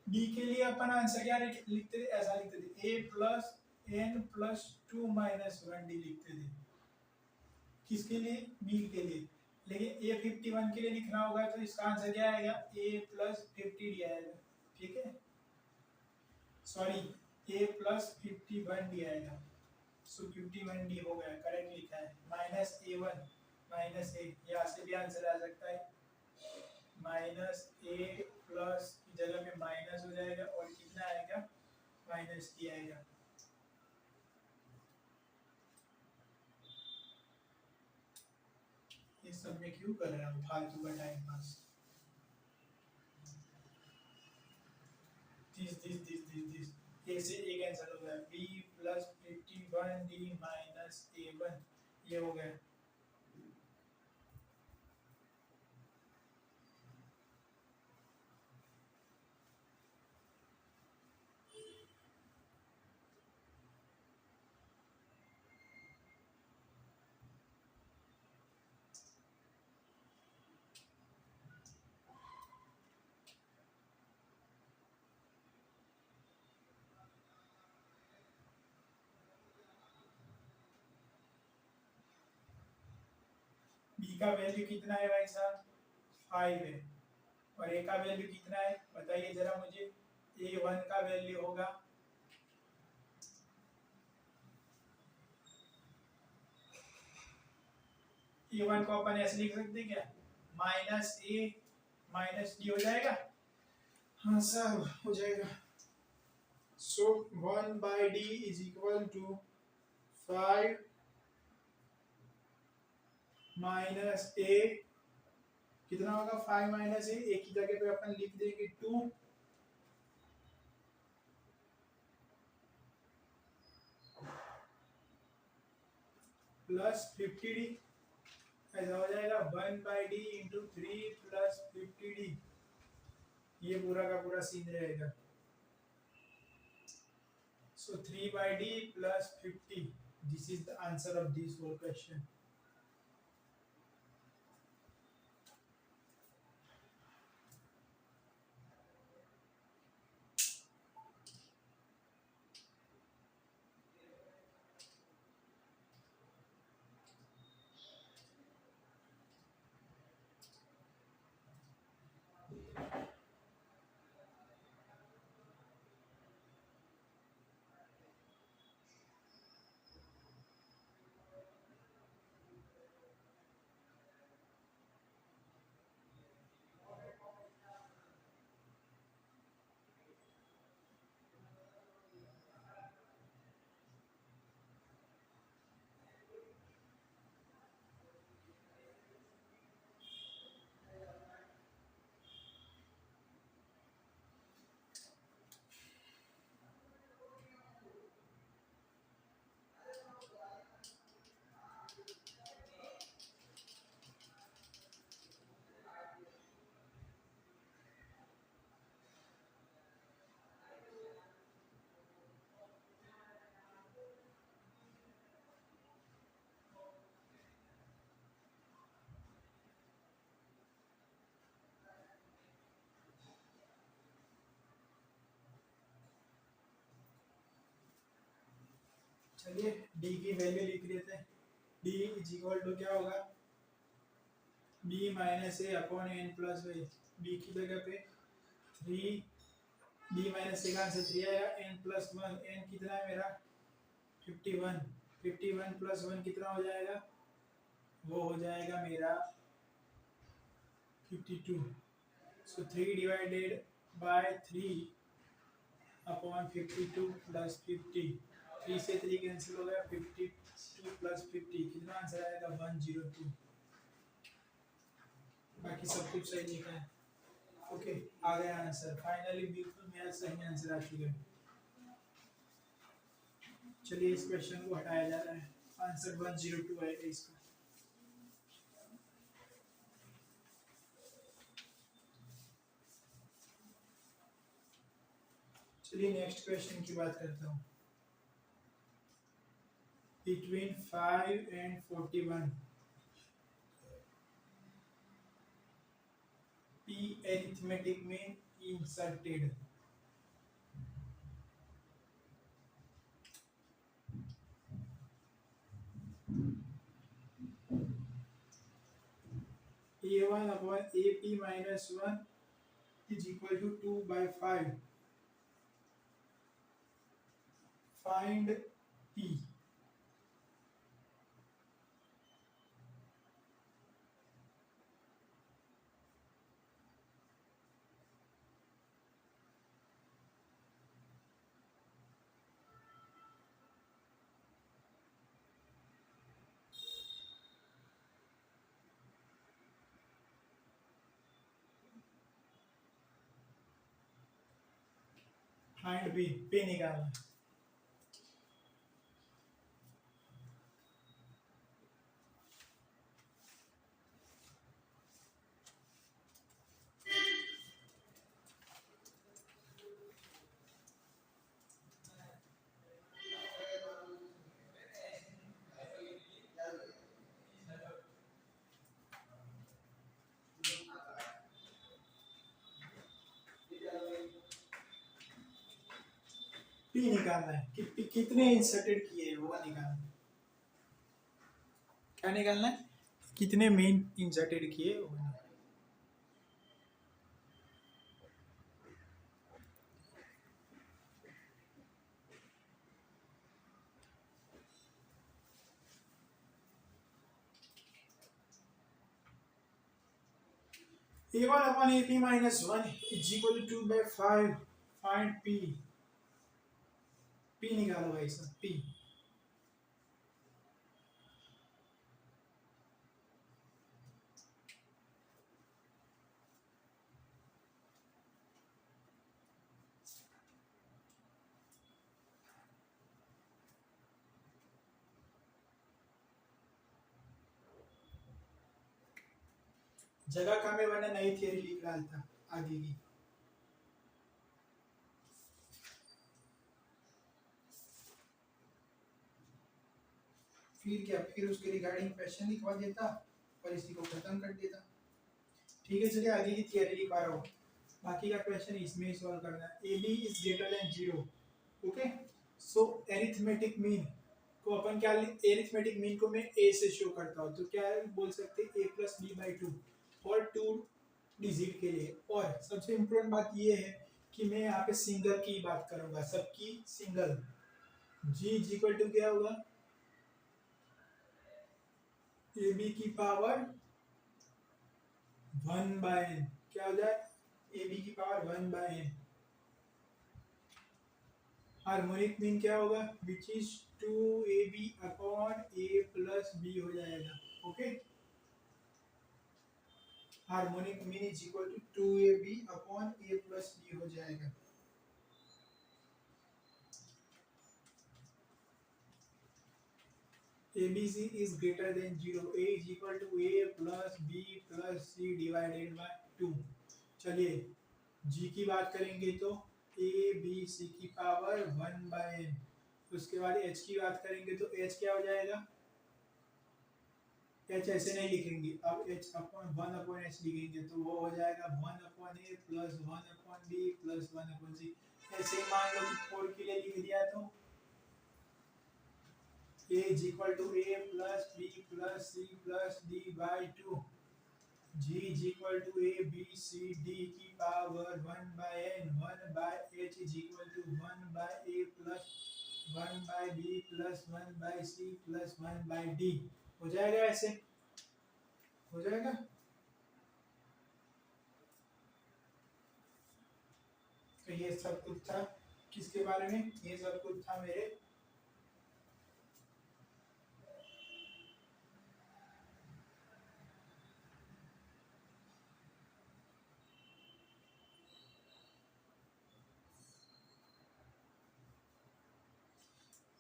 डी के लिए अपन आंसर क्या लिखते थे? ऐसा लिखते थे, A plus N plus 2 minus 1D लिखते थे। किसके लिए? बी के लिए। लेकिन A51 के लिए लिखना होगा तो इसका आंसर क्या आएगा? A प्लस 50D आएगा। ठीक है, सॉरी A प्लस 51D आएगा। सो 51D हो गया, करेक्ट लिखा है। माइनस A1 माइनस A, यहाँ से भी आंसर आ सकता है। माइनस A प्लस की जगह में माइनस हो जाएगा और कितना आएगा? माइनस D आएगा। ये सब में क्यों कर रहा हूँ फालतू का टाइम पास? दिस ए से ए कैंसिल हो गया, B plus 51D minus A1, ये हो गया। का वैल्यू कितना है भाई साहब 5 है, और ए का वैल्यू कितना है बताइए जरा मुझे। A1 का वैल्यू होगा A1 को अपन ऐसे लिख सकते हैं क्या, माइनस ए माइनस डी हो जाएगा। हाँ सर हो जाएगा। So 1/d is equal to 5 minus A, कितना होगा 5 माइनस ए की जगह पे अपन लिख देंगे 2 प्लस 50d, ऐसा हो जाएगा 1/d इंटू 3 प्लस 50d, ये पूरा का पूरा सीन रहेगा। So 3/d plus 50. This is the answer of this whole question. चलिए d की वैल्यू लिख लेते हैं। d इज इक्वल टू क्या होगा, b minus A upon N plus Y. b की जगह पे 3, b माइनस ए का आंसर 3 आएगा, n प्लस 1, n कितना है मेरा 51, 51 प्लस 1 कितना हो जाएगा, वो हो जाएगा मेरा 52। सो 3 डिवाइडेड बाय 3 अपॉन 52 प्लस 50, 3 से 3 कैंसिल हो गया, 52 प्लस 50 कितना आंसर आएगा 102। बाकी सब कुछ सही लिखा है। ओके आ गया आंसर फाइनली, बिल्कुल मेरा सही आंसर आ चुका है। चलिए इस क्वेश्चन को हटाया जा रहा है, आंसर 102 आएगा इसका। चलिए नेक्स्ट क्वेश्चन की बात करता हूँ। Between 5 and 41, P arithmetic mean inserted. A1 upon AP minus 1 is equal to 2/5. Find P. Find P. P निकालना। P निकालना है कि P कितने इंसर्टेड किए हैं वो निकालना है। क्या निकालना है, कितने मीन इंसर्टेड किए उन्होंने। A1 upon AP minus 1 is equal to 2 by 5. Find P. P निकालो भाई साहब P। जगह कम है वरना नई थियरी लिख डालता आगे की। फिर क्या, फिर उसके रिगार्डिंग क्वेश्चन लिखवा देता और इसी को खत्म कर देता। ठीक है, चलिए आगे की थियरी लिखवा रहा हूँ। बाकी का क्वेश्चन इसमें ही सॉल्व करना है। A B is greater than 0। Okay, so arithmetic mean को अपन क्या, एरिथमेटिक मीन को मैं ए से शो करता हूँ, तो क्या बोल सकते हैं a प्लस बी बाई 2 और 2 डिजिट के लिए। और सबसे इम्पोर्टेंट बात ये है कि मैं यहाँ पे सिंगल की बात करूंगा, सबकी सिंगल। g इज इक्वल टू क्या होगा, ए बी की पावर 1 बाय n। क्या हो जाए, ए बी की power 1 by n। Harmonic mean क्या होगा, which is 2ab upon a plus b हो जाएगा। Okay, harmonic mean is equal to 2ab upon a plus b हो जाएगा। ABC is greater than 0, a is equal to a plus b plus c divided by 2। चलिए g की बात करेंगे तो a b c की पावर 1 बाय n। उसके बाद h की बात करेंगे तो h क्या हो जाएगा, h ऐसे नहीं लिखेंगे, अब h अपॉन 1 अपॉन h लिखेंगे तो वो हो जाएगा 1 upon a plus 1 upon b plus 1 upon c। ऐसे ही मान लो कि 4 के लिए लिख दिया तो a is equal to a plus b plus c plus d by 2। g is equal to a b c d की power 1 by n। 1 by h is equal to 1 by a plus 1 by b plus 1 by c plus 1 by d। हो जाएगा, ऐसे हो जाएगा। तो ये सब कुछ था किसके बारे में, ये सब कुछ था मेरे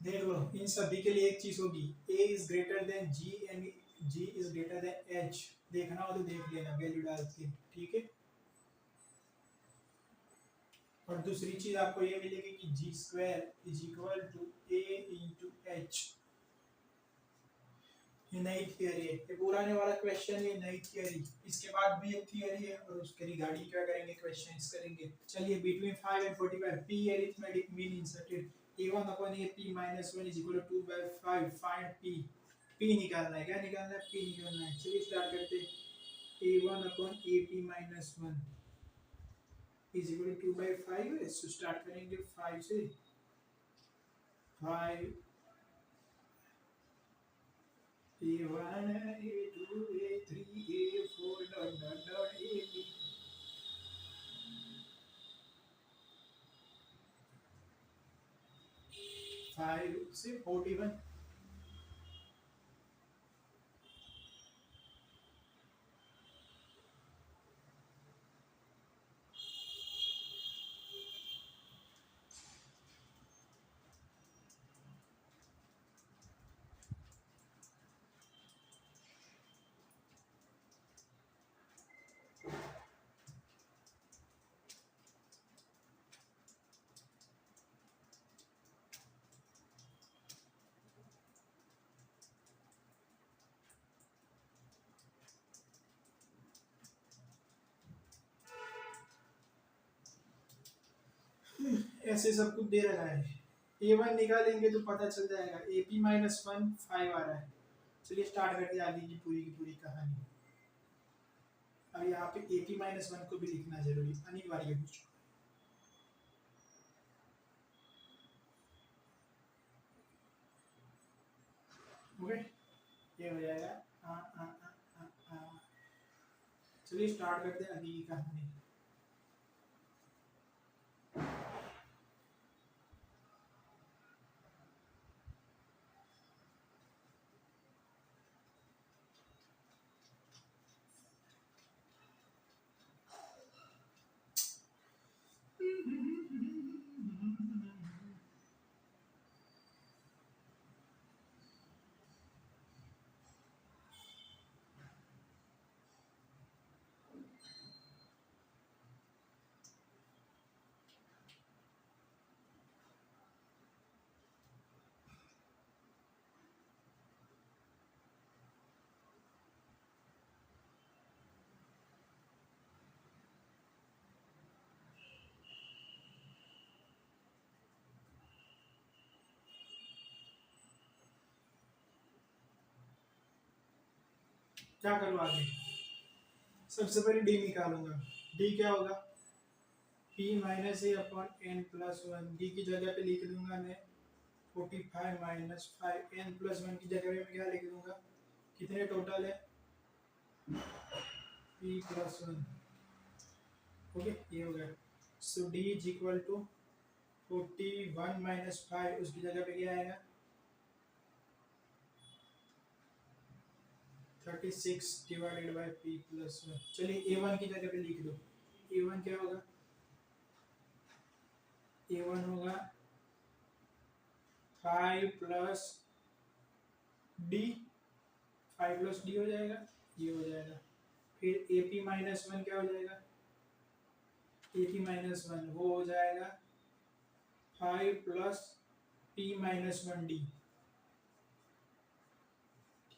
देख लो, इन सभी के लिए एक चीज होगी, a is greater then g and g is greater then h। देखना हो तो देख लेना वैल्यू डाल के, ठीक है। और दूसरी चीज आपको ये मिलेगी कि G square is equal to A into H. ये नई थियरी है, ये पुराने वाला क्वेश्चन, ये नई थियरी। इसके बाद भी एक थियरी है और उसके रिगार्डिंग क्या करेंगे, क्वेश्चंस करेंगे। चलिए, between 5 and 45 p arithmetic mean inserted a1 upon ap minus 1 is equal to 2 by 5। Find p। p निकालना है, क्या निकालना है, p निकालना है। चलिए स्टार्ट करते हैं। a1 upon ap minus 1 is equal to 2 by 5 है, सो स्टार्ट करेंगे 5 से। 5 a1 a2 a3 a4 dot dot dot ab 5 से 41। ऐसे सब कुछ दे रखा है। a1 निकालेंगे तो पता चल जाएगा, ap माइनस 1 5 आ रहा है, चलिए स्टार्ट करते हैं आगे की पूरी कहानी। अब यहाँ पे AP-1 को भी लिखना जरूरी अनिवार्य है। ओके, ये हो जाएगा। चलिए स्टार्ट करते हैं आगे की कहानी। क्या करूँ आगे? सबसे पहले डी निकालूंगा। डी क्या होगा? P-A/n+1। डी की जगह पे लिख दूंगा मैं 45 - 5 n+1 की जगह पे मैं क्या लिख दूंगा? कितने टोटल है? P+1। ओके, ये हो गया। सो D इज इक्वल टू 41 - 5, उसकी जगह पे क्या आएगा? 36 डिवाइडेड बाय P+1। चलिए A1 की जगह पे लिख दो। A1 क्या होगा? A1 होगा 5 प्लस D, 5 प्लस D हो जाएगा, ये हो जाएगा। फिर AP-1 क्या हो जाएगा? AP-1 वो हो जाएगा 5 प्लस P-1D,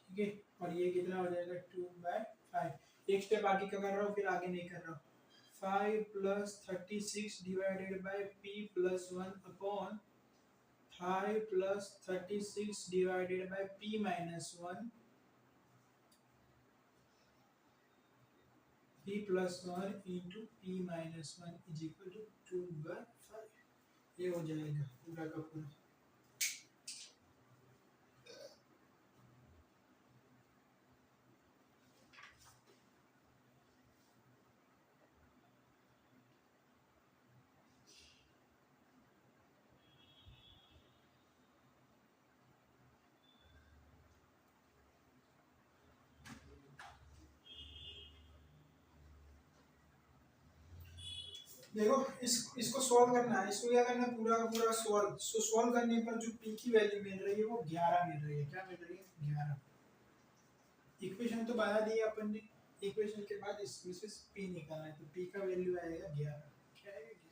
ठीक है। और ये कितना हो जाएगा? 2/5। एक स्टेप आगे का कर रहा हूँ, फिर आगे नहीं कर रहा हूँ। 5 plus 36 divided by P+1 upon 5 plus 36 divided by P-1। P+1 into P-1 is equal to 2/5। ये हो जाएगा पूरा का पूरा। देखो इसको सॉल्व करना है। इसको क्या करना है? पूरा का पूरा सॉल्व। सो सॉल्व करने पर जो p की वैल्यू मिल रही है वो 11 मिल रही है। क्या मिल रही है? 11। इक्वेशन तो बना दी अपन ने। इक्वेशन के बाद इसमें से p निकालना है, तो p का वैल्यू आएगा 11। क्या आएगा? 11।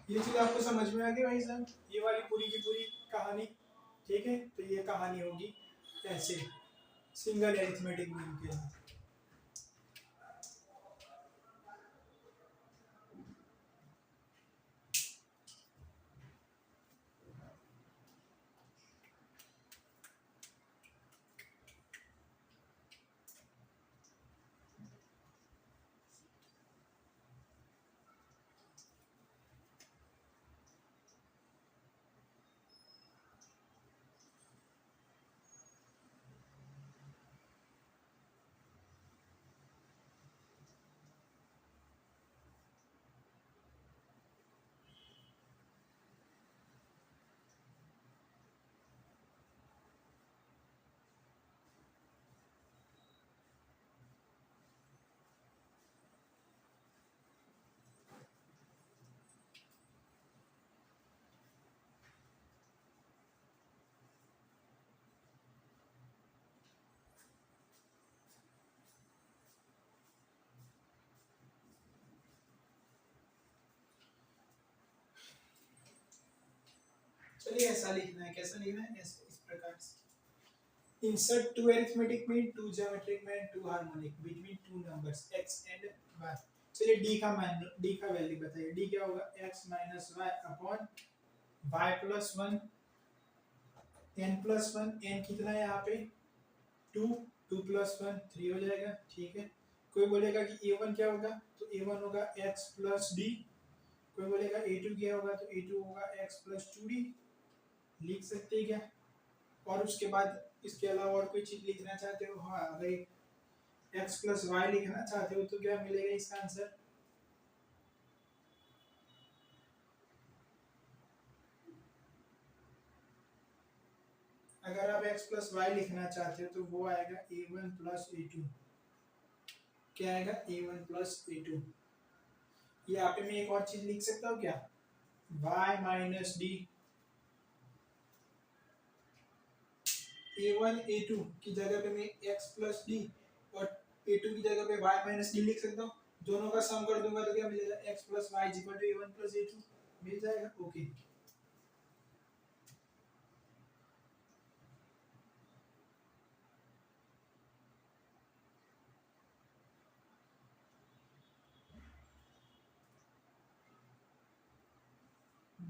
ये चीज आपको समझ में आ गई भाई साहब? ये वाली पूरी की पूरी कहानी, ठीक है। तो ये कहानी होगी ऐसे, सिंगल एरिथमेटिक मीन के लिए। चलिए ऐसा लिखना है, कैसा लिखना है, ऐसे इस प्रकार से insert two arithmetic mean, two geometric mean, two harmonic between two numbers x and y। चलिए डी का वैल्यू बताइए, डी क्या होगा, x minus y upon y plus one, n plus one, n कितना है यहाँ पे 2, 2 प्लस वन 3 हो जाएगा, ठीक है। कोई बोलेगा कि a1 क्या होगा, तो a1 होगा x प्लस डी। कोई बोलेगा a2 क्या होगा, तो a2 होगा x प्लस 2d। लिख सकते हैं क्या। और उसके बाद इसके अलावा और कोई चीज लिखना चाहते हो, हाँ अगर x प्लस वाई लिखना चाहते हो तो क्या मिलेगा इसका आंसर, अगर आप x प्लस वाई लिखना चाहते हो तो वो आएगा a1 प्लस a2। क्या आएगा, a1 प्लस a2। यहाँ पे मैं एक और चीज लिख सकता हूँ क्या, y minus D, a1 a2 की जगह पे मैं x प्लस डी और a2 की जगह पे y माइनस डी लिख सकता हूँ। दोनों का सम कर दूंगा तो क्या मिलेगा, x plus y equal to a1 plus a2 मिल जाएगा। ओके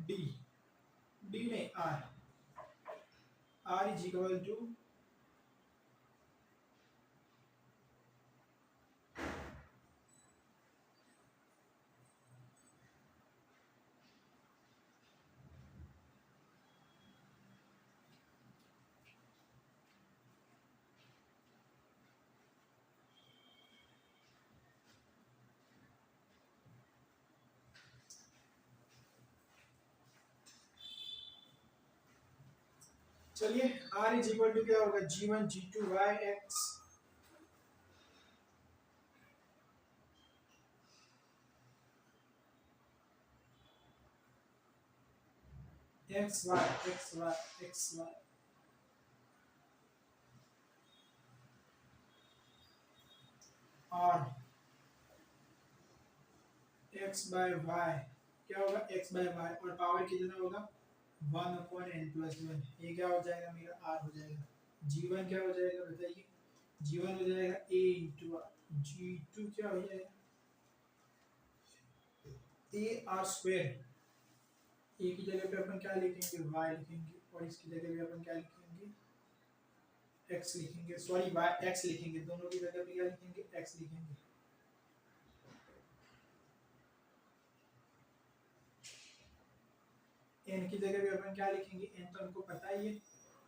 डी, डी नहीं R, R is equal to चलिए r इज इक्वल टू क्या होगा, g1 g2 y x x y x y x y और x बाय y क्या होगा, x bye y और पावर कितना होगा 1 अपॉन n प्लस वन। ये क्या हो जाएगा, मेरा r हो जाएगा। g1 क्या हो जाएगा बताइए, g1 हो जाएगा a इंटू r, g2 क्या हो जाएगा a r स्क्वायर। a की जगह पे अपन क्या लिखेंगे, y लिखेंगे और इसकी जगह पे अपन क्या लिखेंगे, x लिखेंगे, सॉरी y x लिखेंगे, दोनों की जगह पे क्या लिखेंगे, x लिखेंगे। n की जगह पे अपन क्या लिखेंगे, n तो हमको पता ही है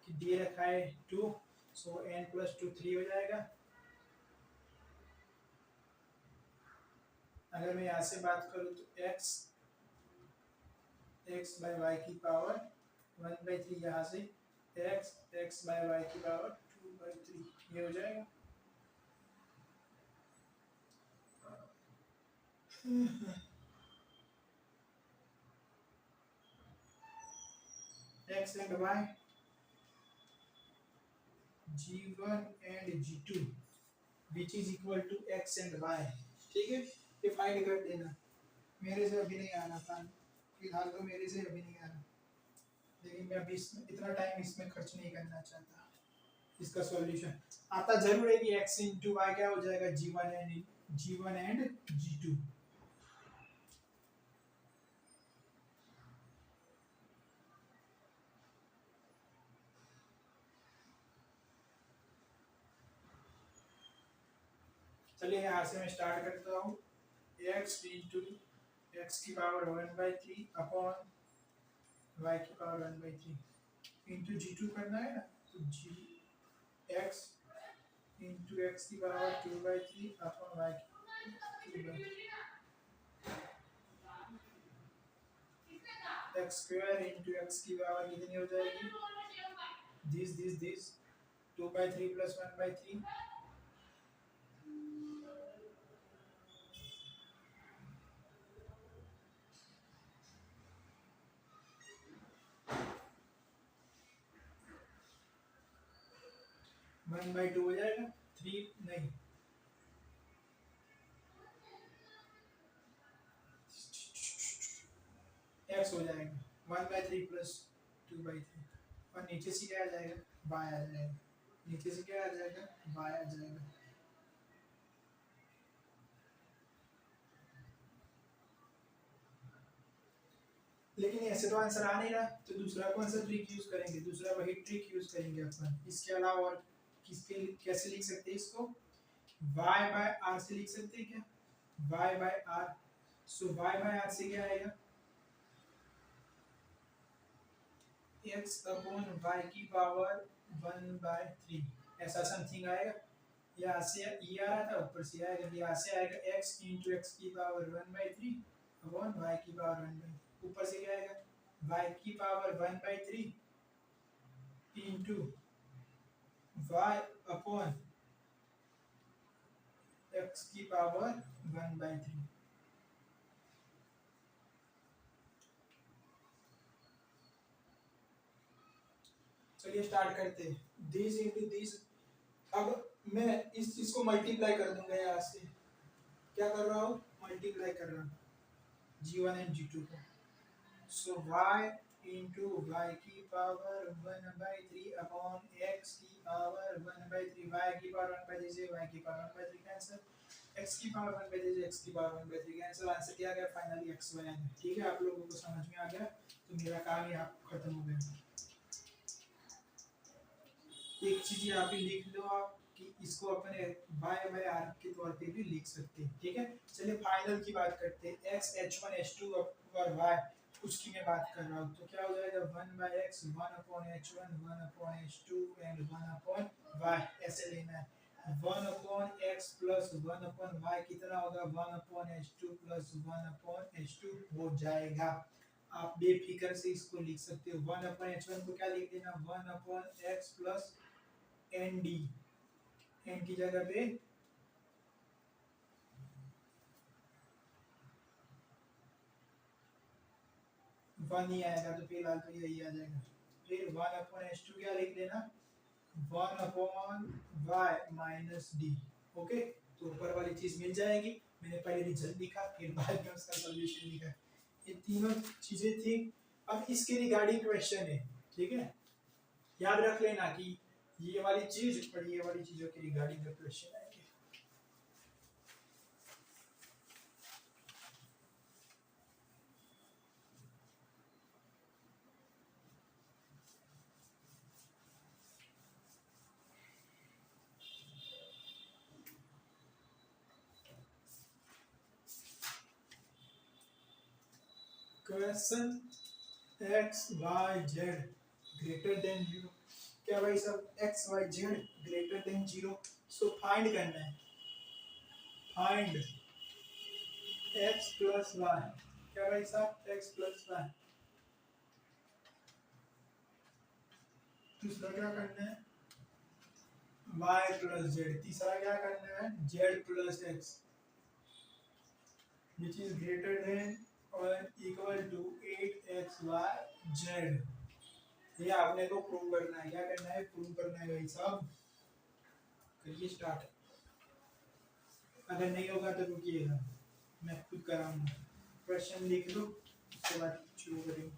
कि दे रखा है 2, सो n प्लस 2 3 हो जाएगा। अगर मैं यहाँ से बात करूँ तो x बाय वाई की पावर 1/3, यहाँ से x बाय वाई की पावर 2/3 ये हो जाएगा। x and y, g1 and g2 which is equal to x and y, ठीक है। ये फाइंड कर देना, मेरे से अभी नहीं आ रहा था फिलहाल, तो मेरे से अभी नहीं आ रहा, लेकिन मैं अभी इसमें इतना टाइम इसमें खर्च नहीं करना चाहता। इसका सॉल्यूशन आता जरूर है कि x इंटू वाई क्या हो जाएगा, g1 एंड g2। चलिए यहाँ से मैं स्टार्ट करता हूँ, x इंटू एक्स की पावर 1/3 अपॉन y की पावर 1/3 इंटू g2 करना है ना, तो जी x इंटू एक्स की पावर 2/3 अपॉन y की 2/3 x स्क्वायर इंटू एक्स की पावर कितनी हो जाएगी, दिस 2/3 प्लस 1/3 1/2 हो जाएगा, 3 नहीं x हो जाएगा 1/3 प्लस 2/3 और नीचे से क्या आ जाएगा, y आ जाएगा, नीचे से क्या आ जाएगा, y आ जाएगा। लेकिन ऐसे तो आंसर आ नहीं रहा, तो दूसरा कौन सा ट्रिक यूज करेंगे, दूसरा वही ट्रिक यूज करेंगे अपन। इसके अलावा और किसके कैसे लिख सकते हैं इसको, y/r से लिख सकते हैं क्या, y/r। सो y/r से क्या आएगा, x अपॉन y की पावर 1/3 ऐसा समथिंग आएगा। यहाँ से ये आ रहा था, ऊपर से आएगा, यहाँ से आएगा x इंटू एक्स की पावर 1/3 अपॉन y की पावर 1/3, ऊपर से क्या आएगा, y की power 1/3 into y upon x की पावर 1/3। चलिए स्टार्ट करते हैं, दिस इंटू दिस। अब मैं इस चीज को मल्टीप्लाई कर दूंगा, यहाँ से क्या कर रहा हूँ, मल्टीप्लाई कर रहा हूँ g1 एंड g2 को। सो y इंटू वाई की पावर 1/3 अपॉन x की पावर 1/3, y की पावर 1/3 से y की पावर 1/3 कैंसिल, x की पावर 1/3 से x की पावर 1/3 कैंसिल, आंसर क्या आ गया फाइनली x y। ठीक है, आप लोगों को समझ में आ गया, तो मेरा काम यहाँ खत्म हो गया। एक चीज यहाँ पे लिख लो आप कि इसको अपने y/r के तौर पे भी लिख सकते हैं। ठीक है, चलिए फाइनल की बात करते हैं, x h1 h2 और y उसकी मैं बात कर रहा हूँ, तो क्या हो जाएगा 1/x 1/h1 1/h2 and 1/y ऐसे लेना है। 1/x प्लस 1/y कितना होगा, 1/h2 प्लस 1/h2 हो जाएगा। आप बेफिक्र से इसको लिख सकते हो। 1/h1 को क्या लिख देना, 1/x plus N D, N की जगह पे वन ही आएगा, तो फिलहाल तो यही आ जाएगा। फिर 1/h2 क्या लिख देना, 1/y माइनस डी। ओके, तो ऊपर वाली चीज मिल जाएगी। मैंने पहले रिजल्ट लिखा, फिर बाद में उसका सॉल्यूशन लिखा, ये तीनों चीजें थी। अब इसके रिगार्डिंग क्वेश्चन है, ठीक है, याद रख लेना कि ये वाली चीज और ये वाली चीजों के रिगार्डिंग क्वेश्चन आएंगे। Question x y z greater than 0। क्या भाई सब x y z greater than 0, so find करना है, फाइंड एक्स प्लस वाई। क्या भाई साहब, एक्स प्लस वाई। दूसरा क्या करना है, वाई प्लस जेड। तीसरा क्या करना है, Z plus x which is greater than और इक्वल टू 8xy z। ये आपने को प्रूव करना है, क्या करना है, प्रूव करना है भाई साहब। करिए स्टार्ट, अगर नहीं होगा तो रुकिएगा, मैं खुद कराऊंगा। क्वेश्चन लिख लो, उसके बाद शुरू करेंगे।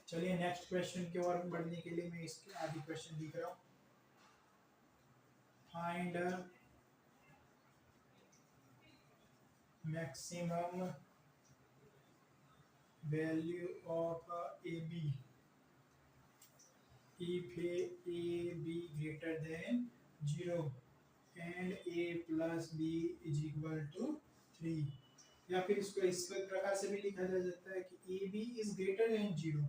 चलिए नेक्स्ट क्वेश्चन की ओर बढ़ने के लिए मैं इसके आगे क्वेश्चन लिख रहा हूँ। Find maximum value of A B if a b greater than 0 and a plus b is equal to 3। या फिर इसको इस प्रकार से भी लिखा जा सकता है कि a b is greater than 0,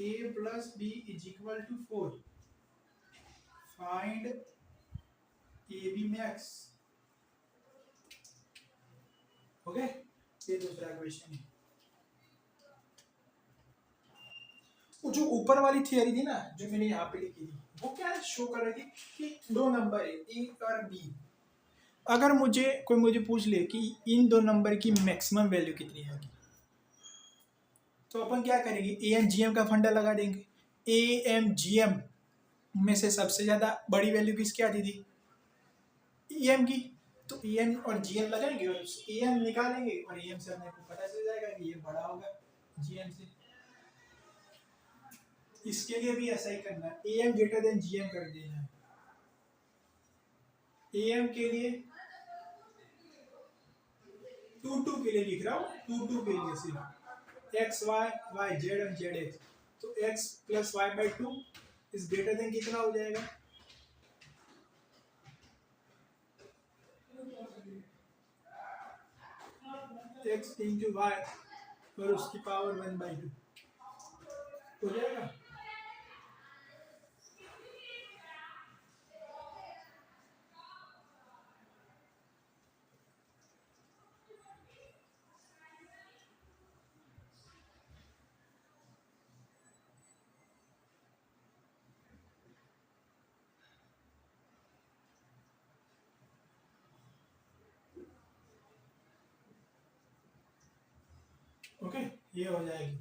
a plus b is equal to 4, find a b max। Okay, ये दूसरा क्वेश्चन है। वो जो ऊपर वाली थियरी थी ना, जो मैंने यहाँ पे लिखी थी, वो क्या शो कर रही थी कि दो नंबर है ए और बी। अगर मुझे पूछ ले कि इन दो नंबर की मैक्सिमम वैल्यू कितनी आएगी, तो अपन क्या करेंगे, ए एम जी एम का फंडा लगा देंगे। ए एम जी एम में से सबसे ज्यादा बड़ी वैल्यू किसकी आती थी, ई एम की। तो ई एम और जी एम लगाएंगे और ई एम निकालेंगे और ई एम से अपने को पता चल जाएगा कि ये बड़ा होगा जी एम से। इसके लिए भी ऐसा ही करना है, A M greater than G M कर देना है। ए एम के लिए 2 के लिए लिख रहा हूँ, 2 के लिए सिर्फ एक्स वाई वाई जेड और जेड एक्स, तो x plus y by 2 is greater than कितना हो जाएगा, एक्स इंटू वाई और उसकी पावर 1/2 हो जाएगा। ओके ये हो जाएगी,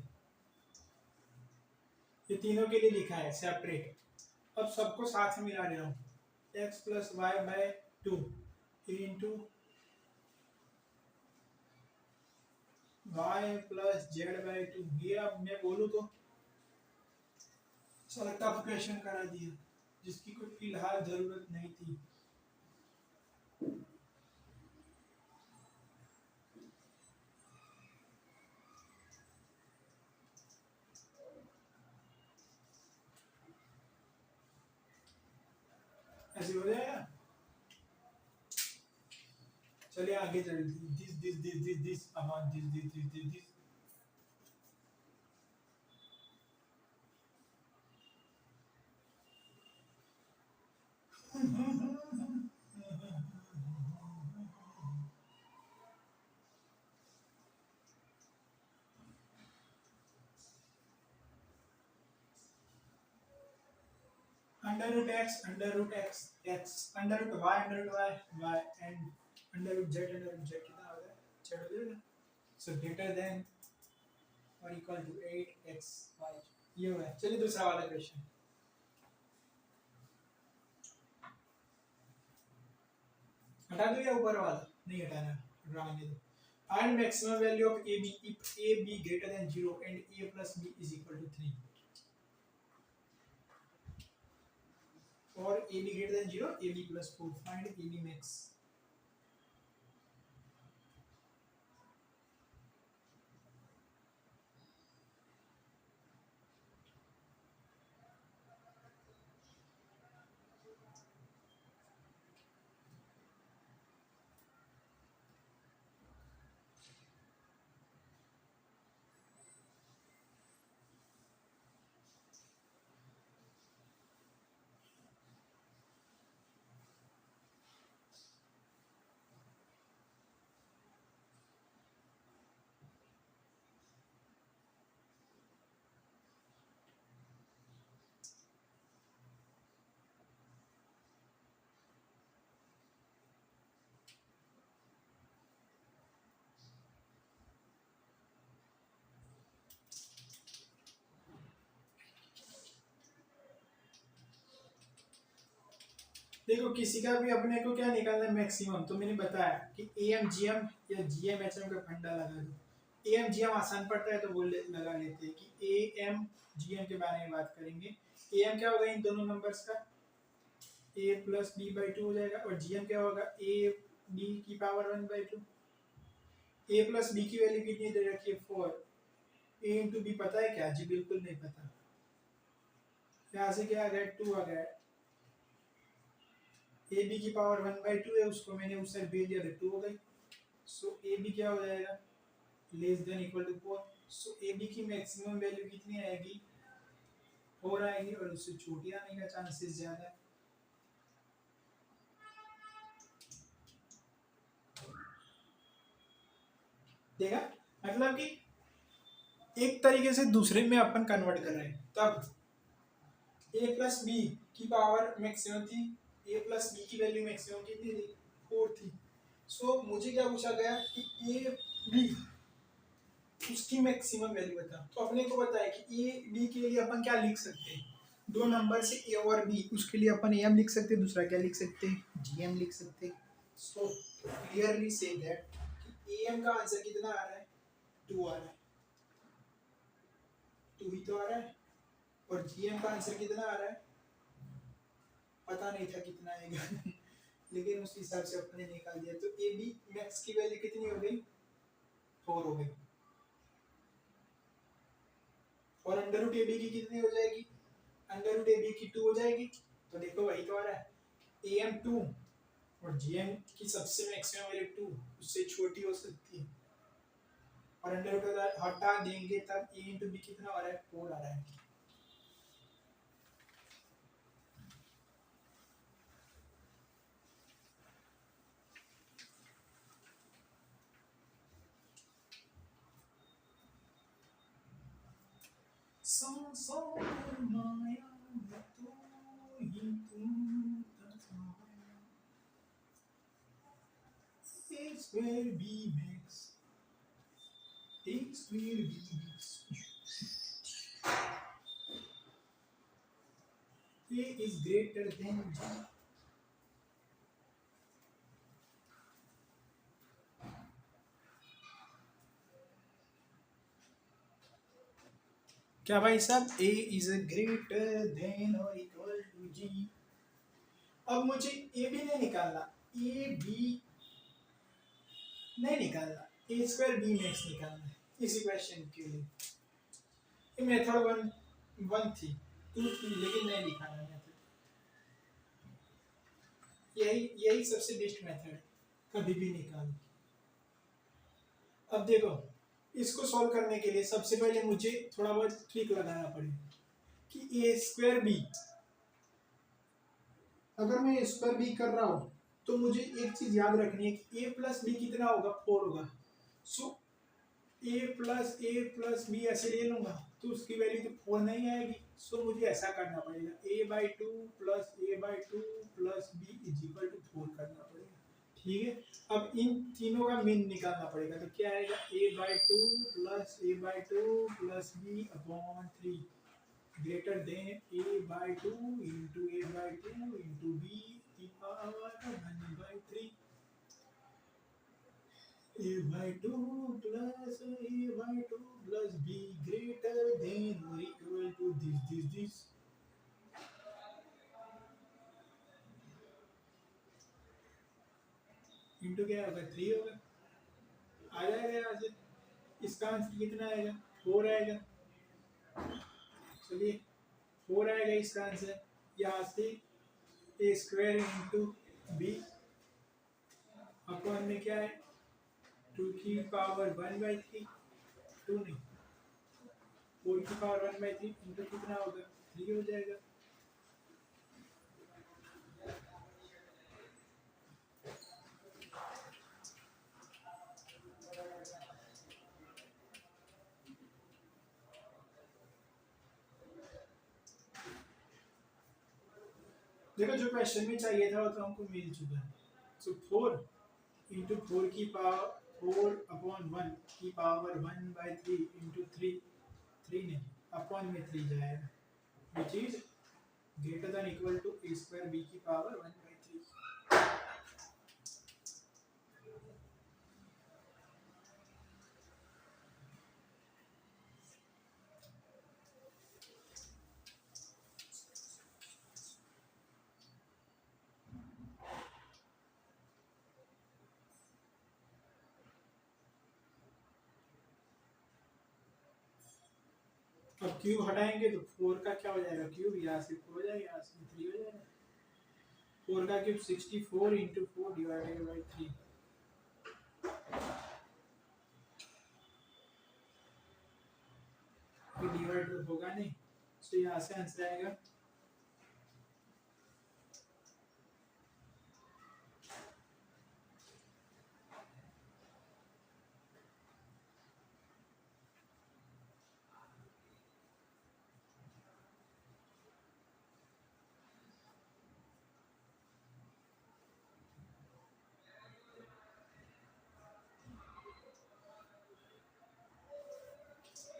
ये तीनों के लिए लिखा है सेपरेट। अब सबको साथ में मिला रहा हूँ, x plus y by 2 into y plus z by 2। ये अब मैं बोलूँ तो टफ क्वेश्चन करा दिया जिसकी कोई फिलहाल जरूरत नहीं थी। ऐसे हो जाएगा। चलिए आगे चलते, this among this under root x under root y y and under root z कितना हो गया, जेड हो जाएगा। सो ग्रेटर देन और इक्वल टू 8x y, ये हुआ। चलिए दूसरा वाला क्वेश्चन, हटा दो या ऊपर वाला नहीं हटाना, रहने दो। Find maximum value of ab if ab greater than 0 and a plus b is equal to 3 or ab greater than 0 ab plus 4, find ab max। देखो किसी का भी अपने को क्या निकालना है मैक्सिमम, तो मैंने बताया कि एम जीएम या जीएम एचएम का फंडा लगा दो। एम जीएम आसान पड़ता है तो बोल लगा लेते हैं कि एम जीएम के बारे में बात करेंगे। एम क्या होगा इन दोनों नंबर्स का, ए प्लस बी बाई 2 हो जाएगा, और जीएम क्या होगा ए बी की पावर 1/2। ए प्लस बी की वैल्यू कितनी दे रखी है 4, ए इंटू बी पता है क्या, जी बिल्कुल नहीं पता। यहाँ से क्या आ गया 2 आ गया, ए बी की पावर 1/2 है, उसको मैंने उस साइड भेज दिया तो 2 हो गई। सो ए बी क्या हो जाएगा less than equal to 4। So A B की मैक्सिमम वैल्यू कितनी आएगी 4 आएगी, और उससे छोटी आने का चांसेस ज्यादा है। देखा, मतलब कि एक तरीके से दूसरे में अपन कन्वर्ट कर रहे हैं। तब ए प्लस बी की पावर मैक्सिमम थी, ए प्लस बी की वैल्यू मैक्सिमम कितनी थी 4 थी। सो मुझे क्या पूछा गया कि ए बी उसकी मैक्सिमम वैल्यू बता, तो अपने को पता है कि ए बी के लिए अपन क्या लिख सकते हैं, दो नंबर से ए और बी, उसके लिए अपन एम लिख सकते हैं, दूसरा क्या लिख सकते हैं जीएम लिख सकते हैं। So clearly say that am का आंसर कितना आ रहा है, 2 आ रहा है, 2 ही तो आ रहा है, और gm का आंसर कितना आ रहा है, पता नहीं था कितना आएगा लेकिन उस हिसाब से अपने निकाल दिया। तो ए बी मैक्स की वैल्यू कितनी हो गई, 4 हो गई, और अंडर रूट ए बी की कितनी हो जाएगी, अंडर रूट ए बी की 2 हो जाएगी। तो देखो वही तो आ रहा है, ए एम 2 और जी एम की सबसे मैक्सिमम वैल्यू 2, उससे छोटी हो सकती है, और अंडर रूट हटा देंगे तब ए इंटू बी कितना आ रहा है, 4 आ रहा है। माया तू ही तुम A square B max. A square B max. A is greater than G. क्या भाई साहब, A is greater than or equal to G. अब मुझे A भी नहीं निकालना, A B नहीं निकालना, A स्क्वायर B मैक्स निकालना है इसी क्वेश्चन के लिए। ये मेथड वन थी, 2 थी, लेकिन नहीं निकालना मेथड। यही सबसे बेस्ट मेथड है, कभी भी निकाल। अब देखो, इसको सॉल्व करने के लिए सबसे पहले मुझे थोड़ा बहुत ट्रिक लगाना पड़ेगा कि ए स्क्वायर बी, अगर मैं ए स्क्वायर बी कर रहा हूं तो मुझे एक चीज याद रखनी है कि ए प्लस बी कितना होगा, 4 होगा। सो ए प्लस बी ऐसे ले लूंगा तो उसकी वैल्यू तो 4 नहीं आएगी। सो मुझे ऐसा करना पड़ेगा, a/2 plus a/2 plus b is equal to 4 करना पड़ेगा। ठीक है, अब इन तीनों का मीन निकालना पड़ेगा, तो क्या आएगा, a/2 plus a/2 plus b upon 3 greater than a/2 into a/2 into b की power 1/3। a/2 plus a/2 plus b greater than or equal to this। Into क्या होगा, 3 होगा, आ जाएगा यहाँ से। इसका आंसर कितना आएगा, 4 आएगा। चलिए 4 आएगा इसका आंसर। यहाँ से ए स्क्वायर इंटू बी अपॉन में क्या है, 2 की पावर 1/3, 2 नहीं 4 की पावर 1/3 इंटू कितना होगा, 3 हो जाएगा। देखो जो क्वेश्चन में चाहिए था वो तो हमको मिल चुका है। सो 4 इंटू 4 की पावर 4 अपॉन 1 की पावर 1/3 इंटू 3 नहीं अपॉन में 3 जाएगा, which is greater than equal to a square b की पावर 1/3। अब क्यूब हटाएंगे तो 4 का क्या हो जाएगा, क्यूब यहाँ से 4 हो जाएगा, यहाँ से 3 हो जाएगा। 4 का cube 64 into 4 divided by 3। Divide तो होगा नहीं, तो यहाँ से आंसर आएगा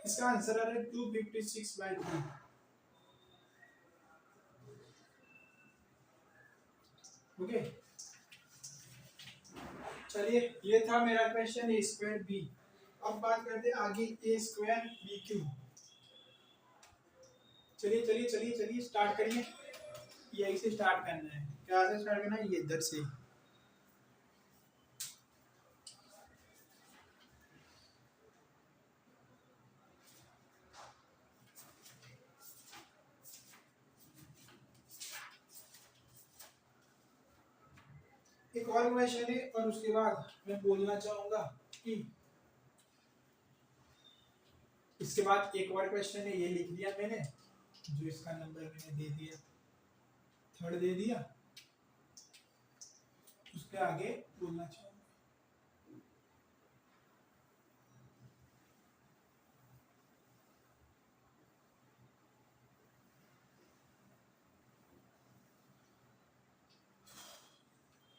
इसका आंसर आ रहा है 256/3। ओके चलिए ये था मेरा क्वेश्चन ए स्क्वायर बी। अब बात करते हैं आगे ए स्क्वायर बी क्यूब। चलिए चलिए चलिए चलिए स्टार्ट करिए। यही से स्टार्ट करना है। क्या से स्टार्ट करना है? ये इधर से। एक और क्वेश्चन है और उसके बाद मैं बोलना चाहूंगा कि इसके बाद एक और क्वेश्चन है, ये लिख दिया मैंने, जो इसका नंबर मैंने दे दिया, थर्ड दे दिया। उसके आगे बोलना चाहूंगा।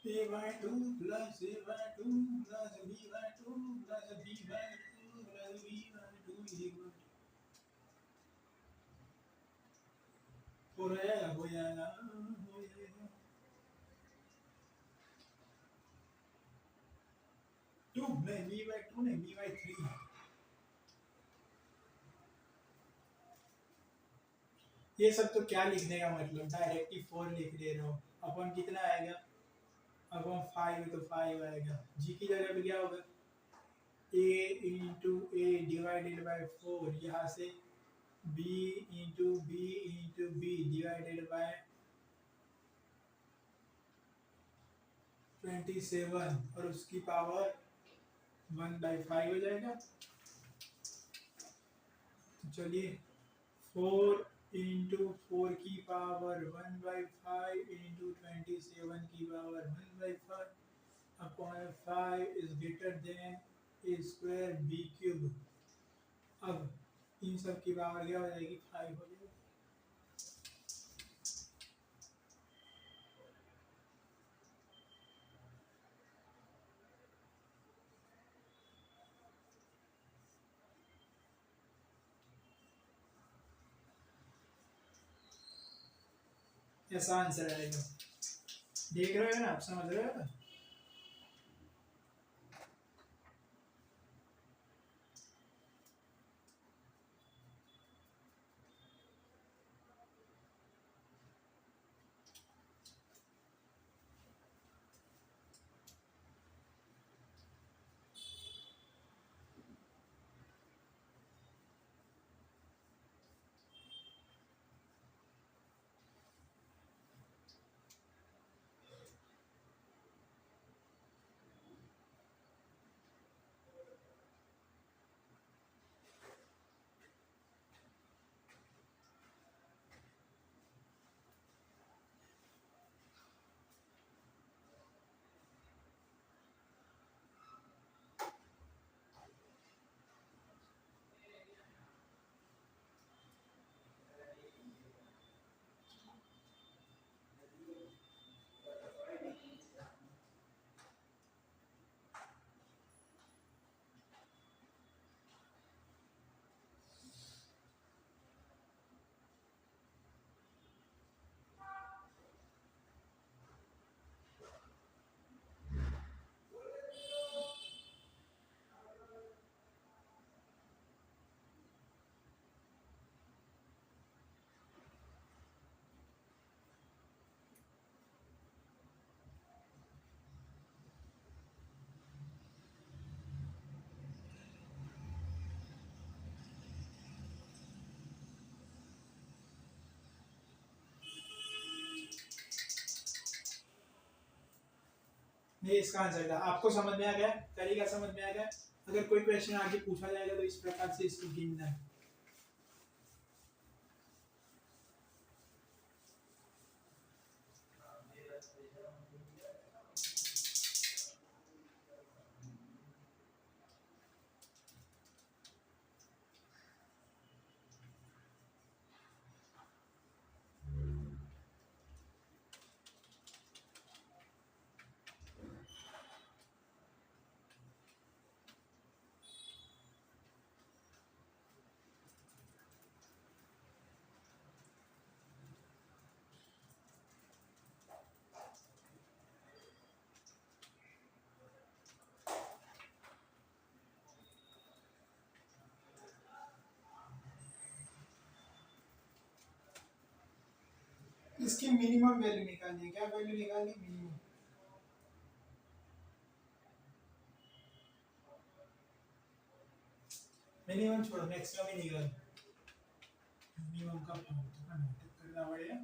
a by 2 plus a by 2 plus b by 2 plus b by 2 plus b by 2 is equal to 4 आएगा, हो जाएगा, हो जाएगा 2 नहीं, b by 2 नहीं, b by 3। ये सब तो क्या लिखने का मतलब, डायरेक्ट ही 4 लिख दे रहा हूँ। अपन कितना आएगा? अपन 5 है तो 5 आएगा। जी की जगह पे क्या होगा? a into A divided by 4, यहाँ से b into B divided by 27 और उसकी पावर 1/5 हो जाएगा। तो चलिए 4 इंटू 4 की पावर 1/5 इंटू 27 की power 1/5 upon 5 is greater than A square B cube. अब इन सब की पावर क्या हो जाएगी? 5 हो जाएगी। ऐसा आंसर आएगा। देख रहे हो ना आप, समझ रहे हो ना? ये इसका आंसर था। आपको समझ में आ गया? तरीका समझ में आ गया? अगर कोई क्वेश्चन आगे पूछा जाएगा तो इस प्रकार से इसको गिनना है। इसकी मिनिमम वैल्यू निकालनी है। क्या वैल्यू निकालनी है? मिनिमम। मिनिमम छोड़ो, मैक्सिमम ही निकाल। मिनिमम का करना पड़ेगा।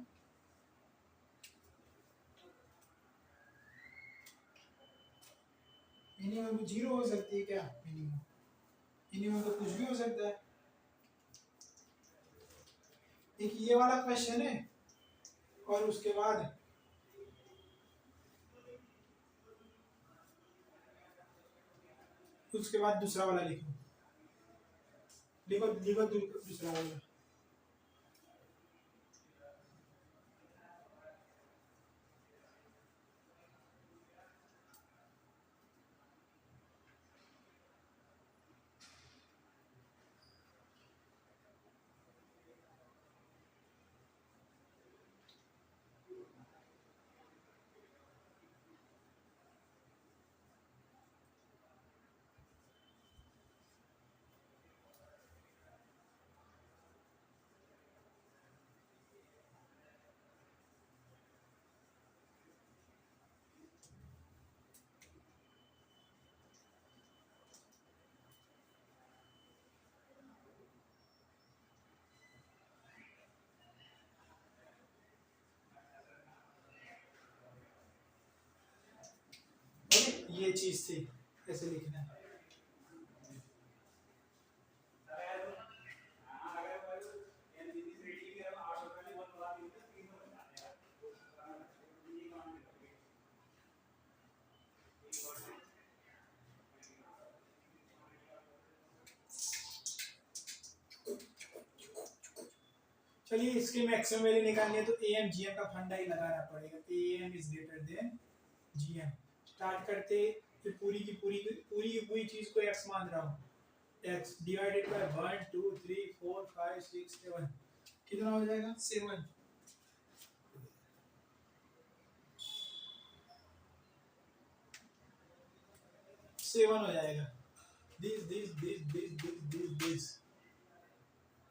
मिनिमम जीरो हो सकती है क्या? मिनिमम मिनिमम तो कुछ भी हो सकता है। एक ये वाला क्वेश्चन है और उसके बाद दूसरा वाला लिखो। लिखो लिखो दूसरा वाला। ये चीज थी, ऐसे लिखना है। चलिए इसकी मैक्सिमम वैल्यू निकालनी है तो ए एम जी एम का फंडा ही लगाना पड़ेगा। A M is greater than G M. Start करते फिर पूरी चीज को एक्स मान रहा हूँ। एक्स डिवाइडेड बाय 1 2 3 4 5 6 7 कितना हो जाएगा? 7। 7 हो जाएगा। दिस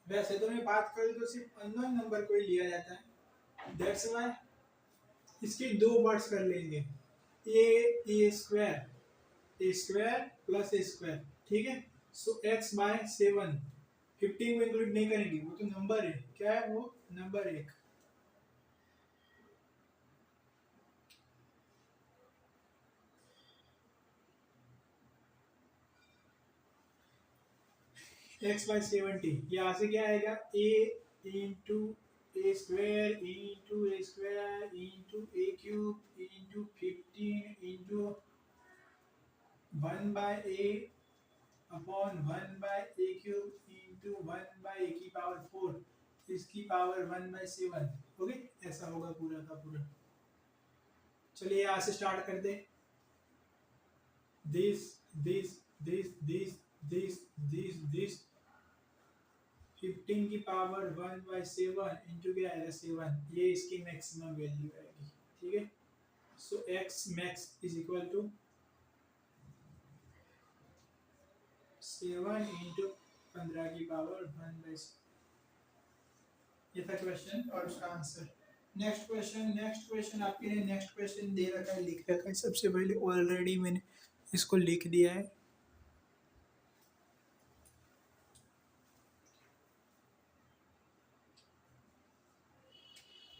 वैसे तो मैं बात करूँ तो सिर्फ अननोन नंबर को ही लिया जाता है। दैट्स व्हाई इसके दो वर्ड्स कर लेंगे। ए स्क्वायर प्लस ए स्क्वायर, ठीक है। So x bye 7। 15 को इंक्लूड नहीं करेंगे, वो तो नंबर है। क्या है वो? नंबर 1। एक्स बाय 70 यहाँ से क्या आएगा? ए into A square into A square into A cube into 15 into 1 by A upon 1 by A cube into 1 by ए की पावर 4 इसकी पावर 1 बाय 7। ओके, ऐसा होगा पूरा का पूरा। चलिए यहाँ से स्टार्ट कर दे। This this this this this this this 15 की पावर 1 बाय 7 इंटू क्या आएगा? 7। ये इसकी मैक्सिमम वैल्यू आएगी, ठीक है। So X max is equal to 7 into 15 की पावर 1 बाय 7। ये था क्वेश्चन और उसका आंसर। नेक्स्ट क्वेश्चन आपके लिए नेक्स्ट क्वेश्चन दे रखा है, लिख रखा है। सबसे पहले ऑलरेडी मैंने इसको लिख दिया है।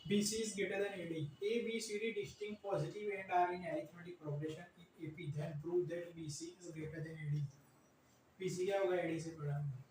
BC is greater than AD. A, B, C, D distinct positive and are in arithmetic progression in AP. Then prove that BC is greater than AD. BC क्या होगा? AD से बड़ा होगा।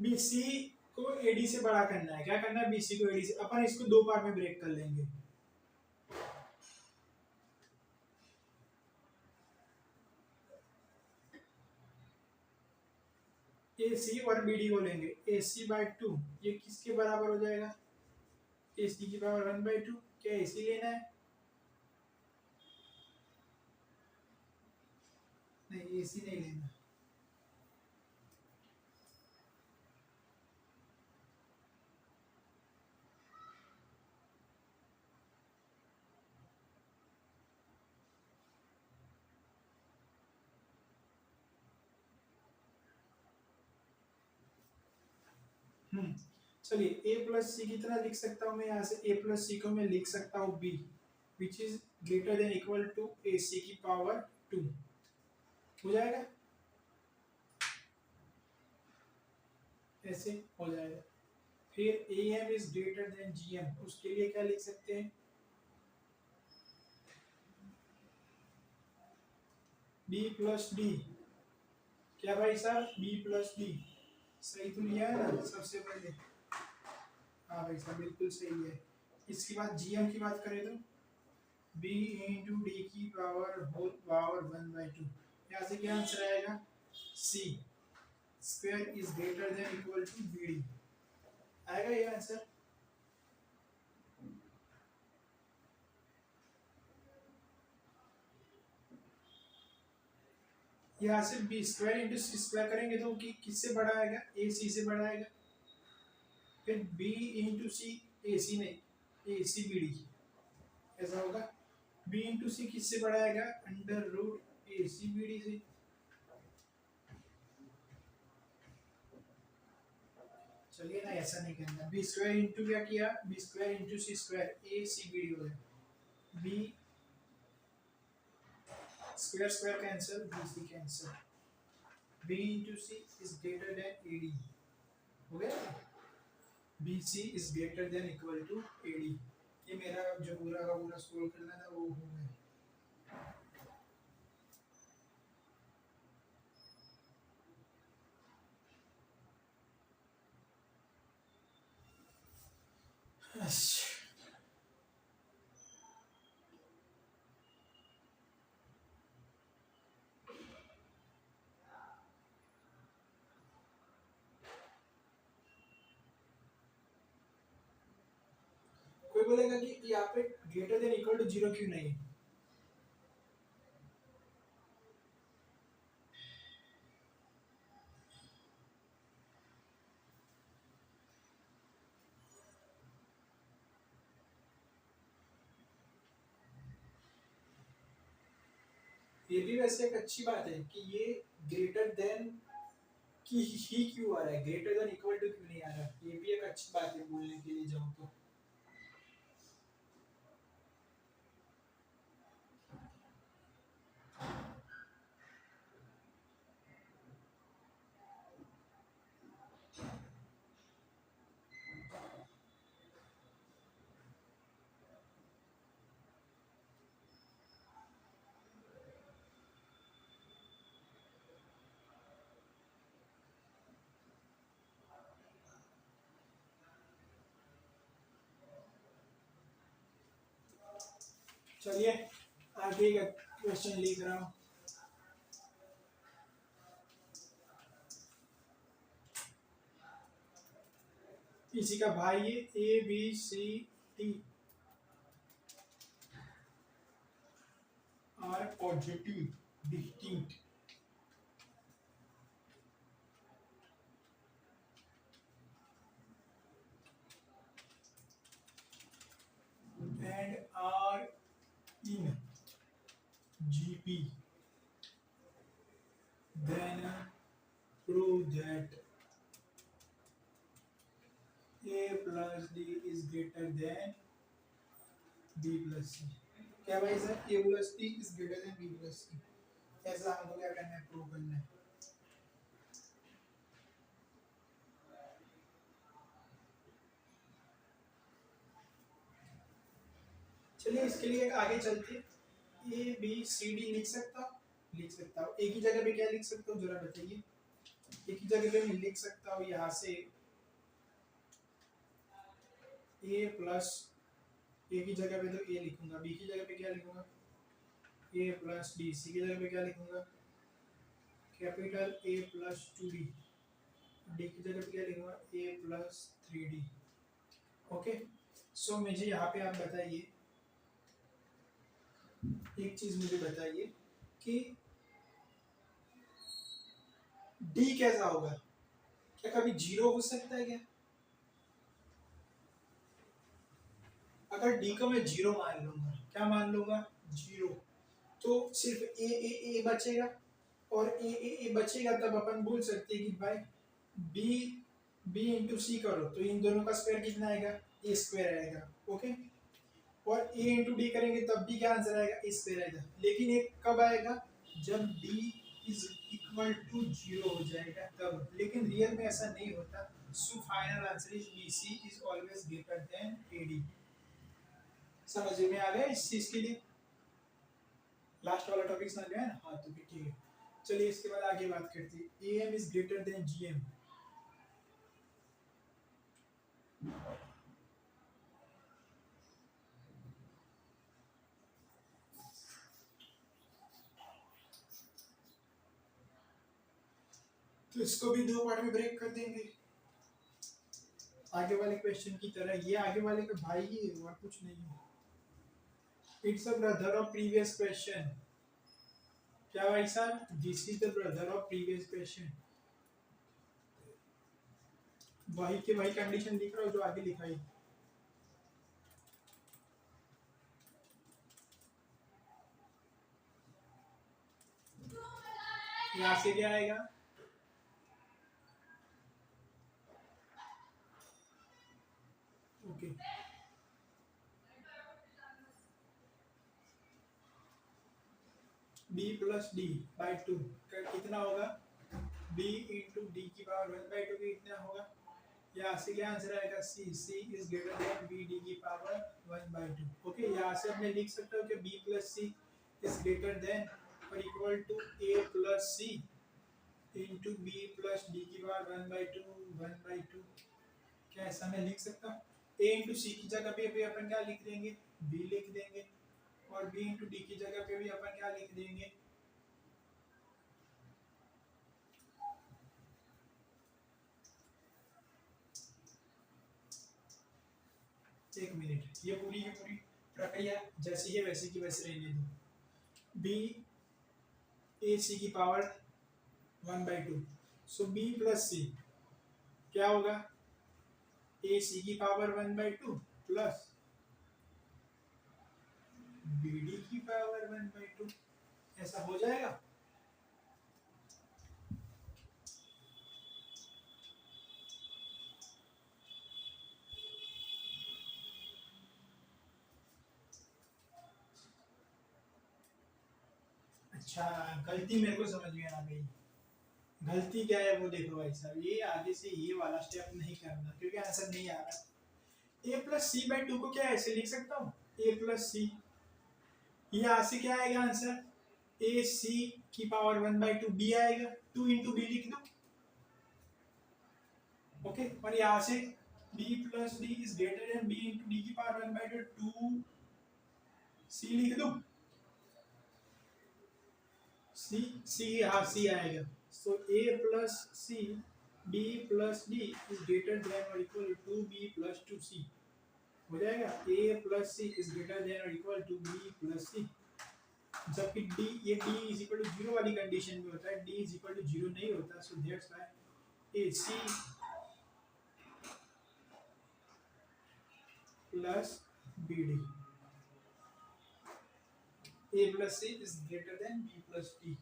BC को AD से बड़ा करना है। क्या करना है? BC को AD से, अपन इसको दो पार्ट में ब्रेक कर लेंगे। AC और BD को लेंगे, AC/2 ये किसके बराबर हो जाएगा? AC की पावर 1/2। क्या AC लेना है? नहीं, AC नहीं लेना। चलिए, A प्लस सी कितना लिख सकता हूँ मैं यहाँ से? A प्लस सी को मैं लिख सकता हूँ B, which is greater than equal to AC की पावर 2। हो जाएगा? ऐसे हो जाएगा। फिर AM is greater than GM, उसके लिए क्या लिख सकते हैं? B plus D। क्या भाई साहब? B प्लस D सही तो लिया है ना सबसे पहले? हाँ भाई साहब, बिल्कुल सही है। इसके बाद GM की बात करें तो B इंटू डी की पावर होल पावर 1/2। यहाँ से क्या आंसर आएगा? C square is greater than equal to BD। आएगा ये आंसर? यहाँ से B square into C square करेंगे तो किससे बड़ा आएगा? ए सी से बड़ा आएगा। फिर बी इंटू सी, ए सी नहीं, ए सी बी डी, ऐसा होगा। बी इंटू सी किससे बड़ा आएगा? अंडर रूट ए सी बी डी से। चलिए ना, ऐसा नहीं करना। बी स्क्वायर इंटू क्या किया? B square into C square, A C B D हो गया। B square square cancel, B C cancel. B into C is greater than A D, हो गया। BC is greater than equal to AD। ये मेरा जो पूरा का पूरा सोल्व करना था वो हो गया। कोई बोलेगा कि यहाँ पे ग्रेटर देन इक्वल टू 0 क्यों नहीं? ये भी वैसे एक अच्छी बात है कि ये ग्रेटर देन की ही क्यों आ रहा है, ग्रेटर देन इक्वल टू क्यों नहीं आ रहा? ये भी एक अच्छी बात है बोलने के लिए जाऊँ तो। चलिए आगे का क्वेश्चन लिख रहा हूँ। इसी का भाई है ABCD are positive distinct and are in GP, then prove that A plus D is greater than B plus C। क्या भाई sir? A plus D is greater than B plus C, ऐसा हमको क्या करना है? प्रूव करना है। चलिए इसके लिए आगे चलते हैं। ABCD लिख सकता हूँ? लिख सकता हूँ। ए की जगह पे क्या लिख सकता हूँ जरा बताइए? एक ही जगह पे मैं लिख सकता हूँ यहाँ से a प्लस, ए की जगह पे तो a लिखूंगा, b की जगह पे क्या लिखूंगा a प्लस डी, सी की जगह पे क्या लिखूंगा capital A plus 2d, D की जगह पे क्या लिखूंगा a प्लस 3d। ओके, सो मुझे यहाँ पे आप बताइए, एक चीज मुझे बताइए कि d कैसा होगा, क्या कभी जीरो हो सकता है क्या? अगर d को मैं जीरो मान लूंगा, क्या मान लूंगा जीरो, तो सिर्फ ए बचेगा, और ए बचेगा तब अपन बोल सकते हैं कि भाई बी इंटू सी करो तो इन दोनों का स्क्वायर कितना आएगा ए स्क्वायर आएगा। ओके, और ए इंटू डी करेंगे तब भी क्या आंसर आएगा ए स्क्वायर आएगा, लेकिन एक कब आएगा जब D is equal to zero हो जाएगा तब, लेकिन रियल में ऐसा नहीं होता। So final answer is B, C is always greater than A D. समझ में आ गया इस चीज के लिए? लास्ट वाला टॉपिक समझ में आया ना? हाँ तो फिर ठीक है, चलिए इसके बाद आगे बात करते हैं। A M is greater than G M. तो इसको भी दो पार्ट में ब्रेक कर देंगे आगे वाले क्वेश्चन की तरह। ये आगे वाले का भाई ही है और कुछ नहीं है। It's a brother of previous question. क्या भाई साहब, this is the brother of previous question. वही के वही कंडीशन लिख रहा हूँ जो आगे लिखाई। यहाँ से क्या आएगा okay b plus D by two कितना होगा b इंटू डी की पावर 1/2 की कितना होगा, यहाँ से क्या आंसर आएगा c, c is greater than b D की पावर 1/2। ओके, यहाँ से मैं लिख सकता हूँ कि b plus c is greater than और equal to a plus c into B plus D की पावर 1/2। क्या ऐसा मैं लिख सकता हूँ? a इंटू सी की जगह पे भी अपन क्या लिख देंगे b लिख देंगे, और b इंटू डी की जगह पे भी अपन क्या लिख देंगे एक मिनट, ये पूरी की पूरी प्रक्रिया जैसी है वैसी की वैसे रहने दो। b a c की पावर 1/2, सो b प्लस c क्या होगा a c की पावर 1/2 प्लस b d की पावर 1/2। ऐसा हो जाएगा? अच्छा, गलती मेरे को समझ में आ गई। गलती क्या है वो देखो भाई साहब, ये आगे से ये वाला स्टेप नहीं करना क्योंकि आंसर नहीं आ रहा। a plus C by two को क्या ऐसे लिख सकता हूँ a प्लस सी, यहाँ से क्या आएगा आंसर a c की पावर 1/2 b आएगा, 2 इंटू बी लिख दो। ओके, और यहाँ से b plus D is greater than b into D की पावर 1/2 2 c लिख दो। सी हाँ सी आएगा, so a plus C b plus D is greater than और equal to b plus 2c हो जाएगा। a plus C is greater than और equal to b plus C, जबकि d ये d is equal to zero वाली condition में होता है, d is equal to zero नहीं होता, so that's why a c plus b d, a plus C is greater than b plus d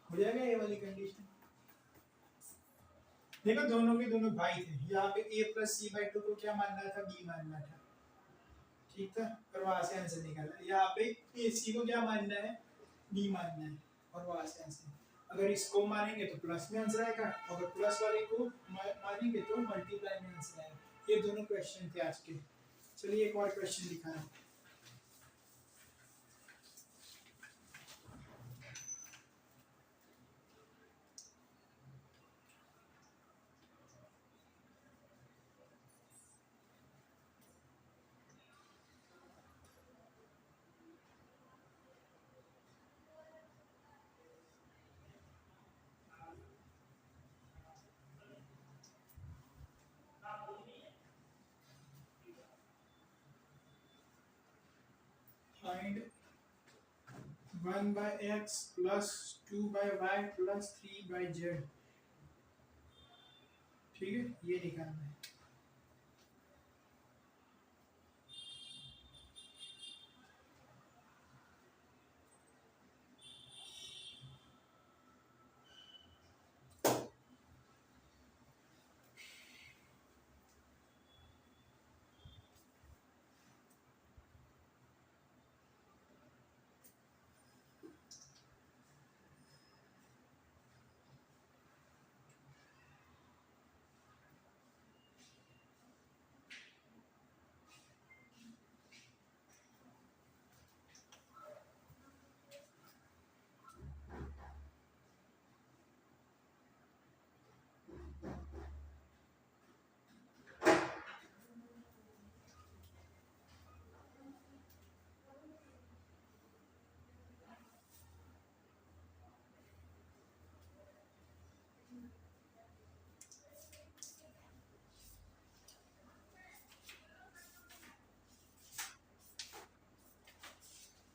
हो जाएगा ये वाली कंडीशन। देखो दोनों के दोनों भाई थे, यहाँ पे a plus C by two को क्या मानना था b मानना था, ठीक था, और वहां से आंसर निकाला। यहाँ पे ए सी को क्या मानना है b मानना है, और वहां से आंसर। अगर इसको मानेंगे तो प्लस में आंसर आएगा, अगर प्लस वाले को मानेंगे तो मल्टीप्लाई में आंसर आएगा। ये दोनों क्वेश्चन थे आज के। चलिए एक और क्वेश्चन दिखाएं। 1/x plus 2/y plus 3/z। ठीक है, ये निकालना है।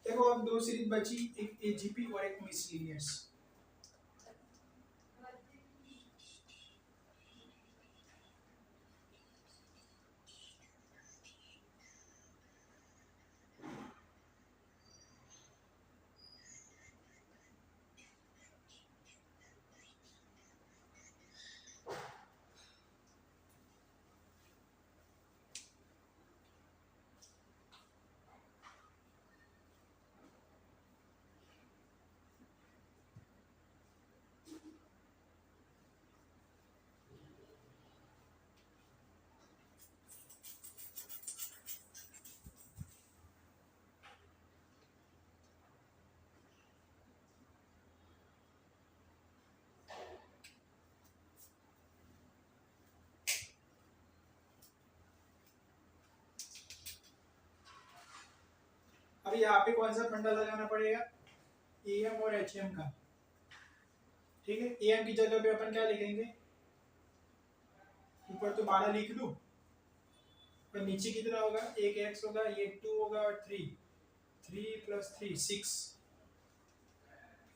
देखो अब दो सीरीज बची, एक एजीपी और एक मिसलिनियस। अब यहाँ पे कौन सा फंडा लगाना पड़ेगा, एम और एच एम का। ठीक है, एम की जगह पे अपन क्या लिखेंगे, ऊपर तो 12 लिख लूं, पर नीचे कितना होगा, एक एक्स होगा, ये 2 होगा और 3 प्लस 3 6।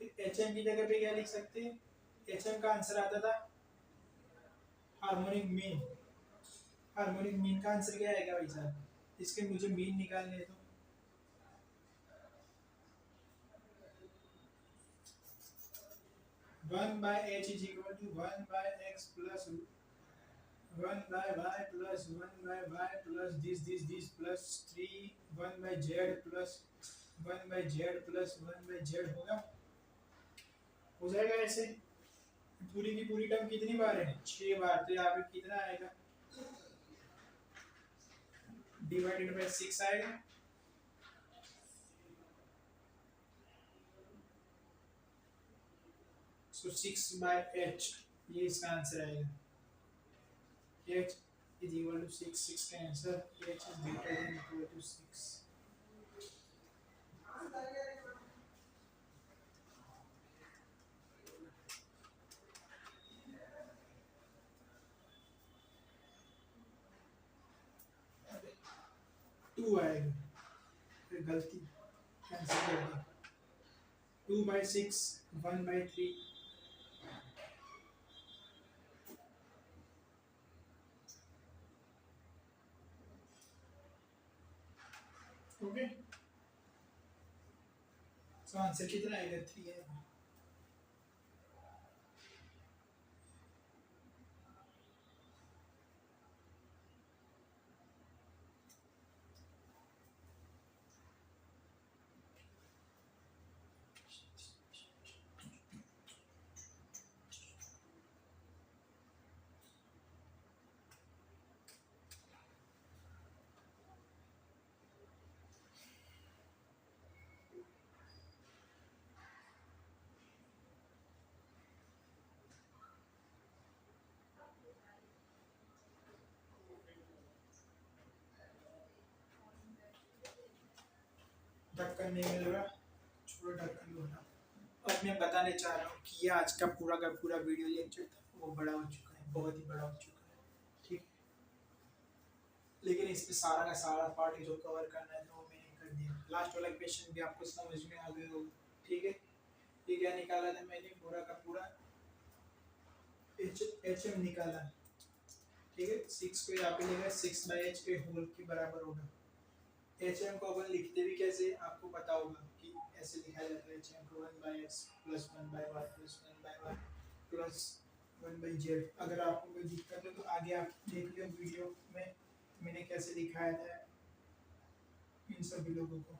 एच एम की जगह पे क्या लिख सकते हैं, एच एम का आंसर आता था हार्मोनिक मीन। हार्मोनिक मीन का आंसर क्या आएगा भाई साहब, इसके मुझे मीन निकालने दो। One by H is equal to 1/x plus 1/y plus 1/y plus this plus 3 1/z plus 1/z plus 1/z होगा, हो जाएगा ऐसे। पूरी की पूरी टर्म कितनी बार है, 6 बार, तो यहाँ पे कितना आएगा, डिवाइडेड बाय 6 आएगा। सो 6/h, ये इसका आंसर आएगा। h is equal to 6, 6 का आंसर, h is greater than equal to 6। Two आएगा, फिर गलती कैंसिल कर दिया, 2/6 1/3। ओके, सो आंसर कितना आएगा, 3 आएगा। ढक्कन नहीं मिल रहा, छोड़ो ढक्कन को हटा। अब मैं बताने चाह रहा हूँ कि ये आज का पूरा वीडियो लेक्चर था, वो बड़ा हो चुका है, बहुत ही बड़ा हो चुका है। ठीक, लेकिन इसमें सारा का सारा पार्ट जो कवर करना है वो मैंने कर दिया। लास्ट वाला क्वेश्चन भी आपको समझ में आ गया होगा। ठीक है, ये क्या निकाला था मैंने, पूरा का पूरा एच एम निकाला, ठीक है। 6 को यहाँ पे लेगा 6/h के होल के बराबर होगा। एच एम को अपन लिखते भी कैसे आपको पता होगा कि ऐसे लिखा जाता है, एच एम को 1/x plus 1/y plus 1/y plus 1/z। अगर आपको कोई दिक्कत है तो आगे आप देख लियो वीडियो में मैंने कैसे दिखाया था इन सभी लोगों को,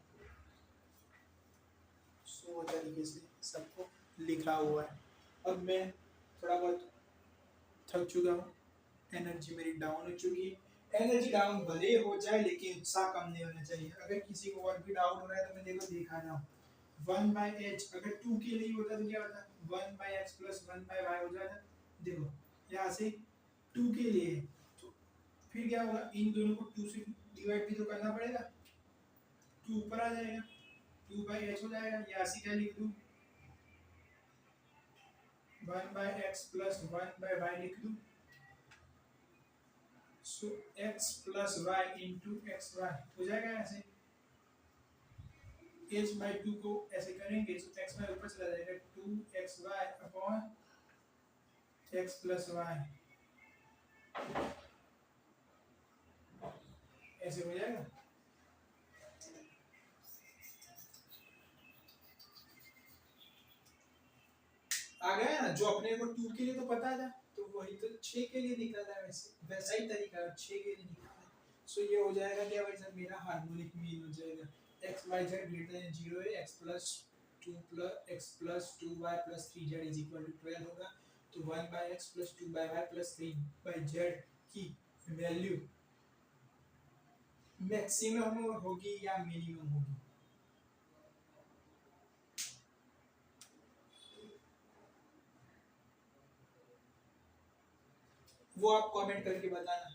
सो तरीके से सबको लिखा हुआ है। अब मैं थोड़ा बहुत थक चुका हूँ, एनर्जी मेरी डाउन हो चुकी है। एनर्जी डाउन भले हो जाए लेकिन उत्साह कम नहीं होना चाहिए। अगर किसी को और भी डाउन हो रहा है तो मैं देखो दिखा रहा हूँ, 1/h अगर 2 के लिए होता तो क्या होता, 1/x प्लस 1/y हो जाता। देखो यहाँ से 2 के लिए तो फिर क्या होगा, इन दोनों को 2 से डिवाइड भी तो करना पड़ेगा, 2 ऊपर आ जाएगा, 2/h हो जाएगा। यहाँ से क्या लिख दूँ, 1/x प्लस 1/y लिख दूँ। So x plus y into x y हो जाएगा ऐसे। h/2 को ऐसे करेंगे तो x वाई ऊपर चला जाएगा, 2xy upon x plus Y ऐसे हो जाएगा। आ गया ना, जो अपने को 2 के लिए तो पता था तो वही तो 6 के लिए निकाला है, वैसा ही तरीका है 6 के लिए निकालना है। सो ये हो जाएगा क्या भाई साहब, मेरा हार्मोनिक मीन हो जाएगा x y z greater than 0 है, x plus 2y plus 3z is equal to 12 होगा। तो 1/x plus 2/y plus 3/z की वैल्यू मैक्सिमम होगी या मिनिमम होगी, वो आप कमेंट करके बताना।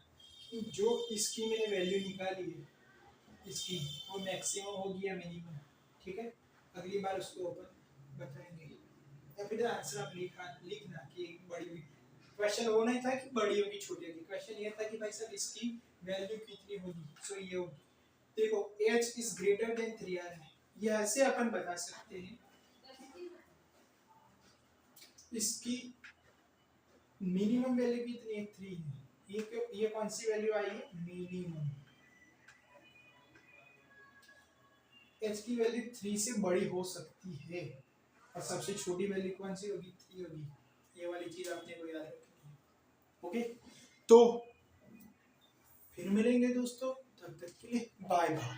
जो इसकी मैंने वैल्यू निकाली है इसकी, वो मैक्सिमम होगी या मिनिमम, ठीक है। अगली बार उसको अपन बताएंगे, या फिर आंसर आप लिखना कि बड़ी हुई। क्वेश्चन वो नहीं था कि बड़ी होगी छोटी होगी, क्वेश्चन ये था कि भाई साहब इसकी वैल्यू कितनी होगी। सो ये होगी, देखो h is greater then 3r है, ये ऐसे अपन बता सकते हैं इसकी मिनिमम वैल्यू कितनी है, 3 है। ये कौन सी वैल्यू आई है, मिनिमम। h की वैल्यू 3 से बड़ी हो सकती है, और सबसे छोटी वैल्यू कौन सी होगी, 3 होगी। ये वाली चीज आपने को याद रखनी है। ओके, तो फिर मिलेंगे दोस्तों, तब तक के लिए बाय बाय।